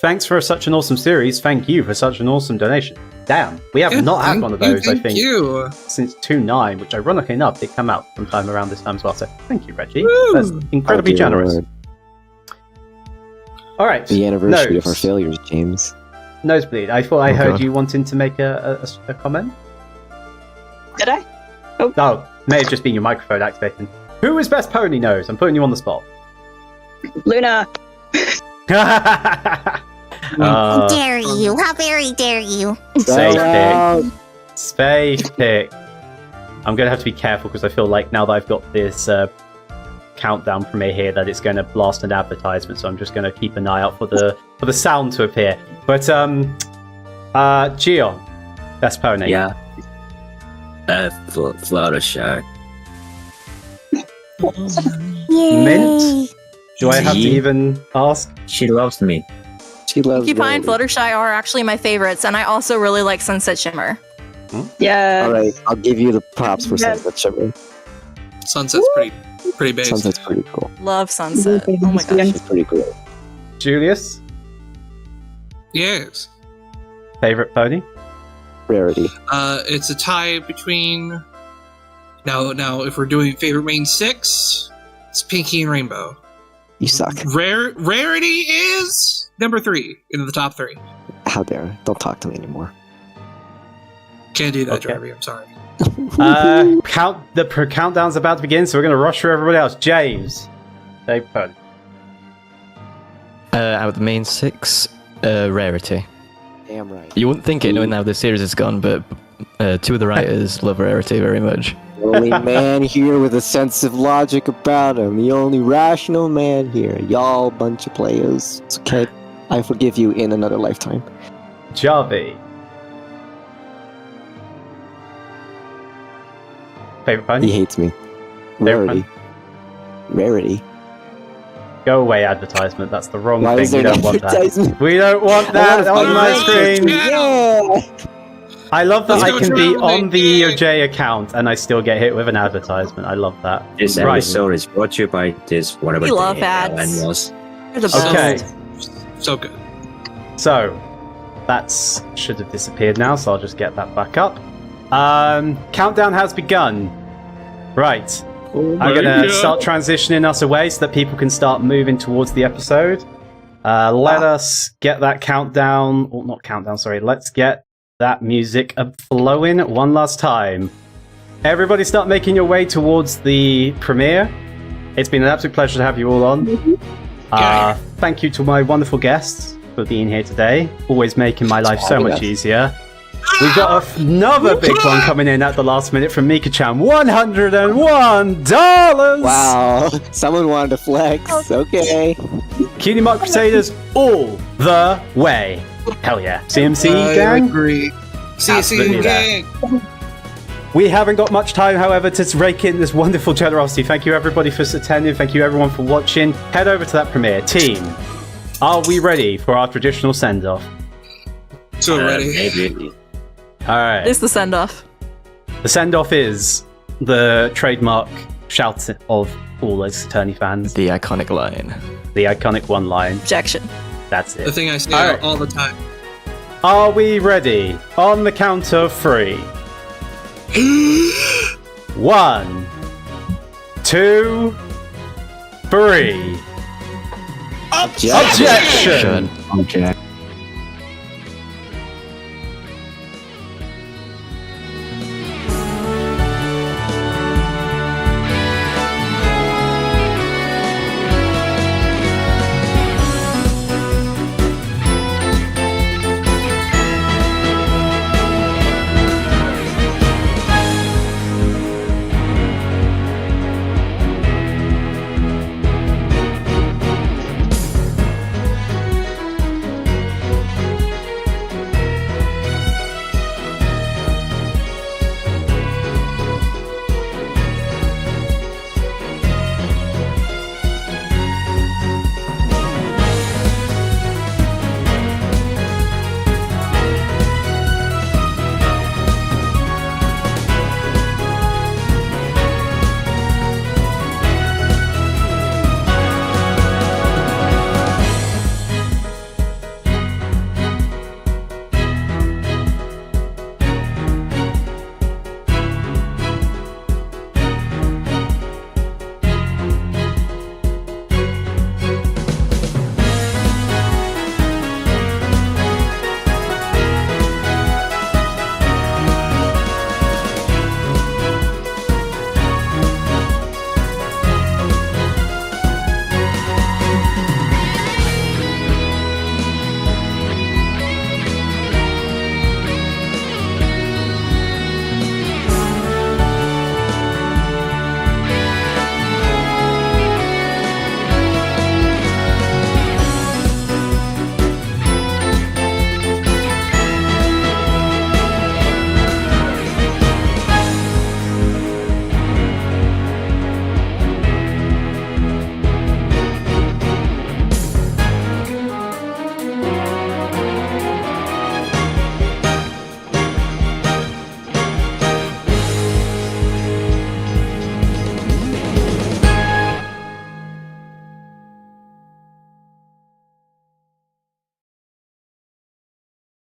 Thanks for such an awesome series. Thank you for such an awesome donation. Damn, we have not had one of those, I think, since 2.9, which ironically enough, did come out sometime around this time as well. So thank you, Reggie. Woo! That's incredibly generous. Lord. All right. The anniversary Nose. of our failures, James. Nosebleed, I thought I heard God. you wanting to make a comment. Did I? Oh, may have just been your microphone activating. Who is best pony Nose? I'm putting you on the spot. Luna. How dare you? How very dare you? Safe Shout pick. Safe pick. I'm going to have to be careful because I feel like now that I've got this countdown premiere here that it's going to blast an advertisement, so I'm just going to keep an eye out for the sound to appear. But Geon, best pony. Yeah. Fluttershy. Yay. Mint? Do I have to even ask? She loves me. She loves Pinkie Pie and Rarity. Fluttershy are actually my favorites, and I also really like Sunset Shimmer. Yeah. Alright, I'll give you the props for Yeah. Sunset Shimmer. Sunset's pretty basic. Sunset's pretty cool. Love Sunset. Oh my gosh. She's pretty cool. Julius, Yes. favorite pony? Rarity. It's a tie between. Now, if we're doing favorite main 6, It's Pinkie and Rainbow. You suck. Rarity is number 3 in the top 3. How dare? Don't talk to me anymore. Can't do that, Okay. Jarvy. I'm sorry. The countdown's about to begin, so we're going to rush through everybody else. James. Dave Pun. Out of the main 6, Rarity. Damn right. You wouldn't think it knowing how the series is gone, but 2 of the writers love Rarity very much. The only man here with a sense of logic about him. The only rational man here. Y'all bunch of players. It's okay. I forgive you in another lifetime. Jarvy. Favorite pun? He hates me. Favorite Rarity. Rarity. Go away, advertisement. That's the wrong Why thing. is there We an don't want that. advertisement? We don't want that I wanna on my find screen. Yeah. I love that Let's I go can be traveling. on the EOJ account and I still get hit with an advertisement. I love that. This Right. episode is brought to you by this whatever. We love the ads. animals. You're the best. Okay. So good. So, that's should have disappeared now, so I'll just get that back up. Countdown has begun. Right. I'm going to start transitioning us away so that people can start moving towards the episode. Let us get that countdown, or not countdown, sorry. Let's get that music flowing one last time. Everybody start making your way towards the premiere. It's been an absolute pleasure to have you all on. Thank you to my wonderful guests for being here today. Always making my life so much easier. We've got another big one coming in at the last minute from Mika-chan. $101! Wow. Someone wanted to flex. Okay. Cutie Mark Crusaders all the way. Hell yeah. CMC I gang? agree. Absolutely CC there. gang. We haven't got much time, however, to rake in this wonderful generosity. Thank you everybody for attending. Thank you everyone for watching. Head over to that premiere. Team, are we ready for our traditional send-off? So ready. Maybe. Alright. It's the send off. The send-off is the trademark shout of all Ace Attorney fans. The iconic line. The iconic one line. Objection. That's it. The thing I say All right. all the time. Are we ready? On the count of 3. 1, 2, 3. Objection! Objection.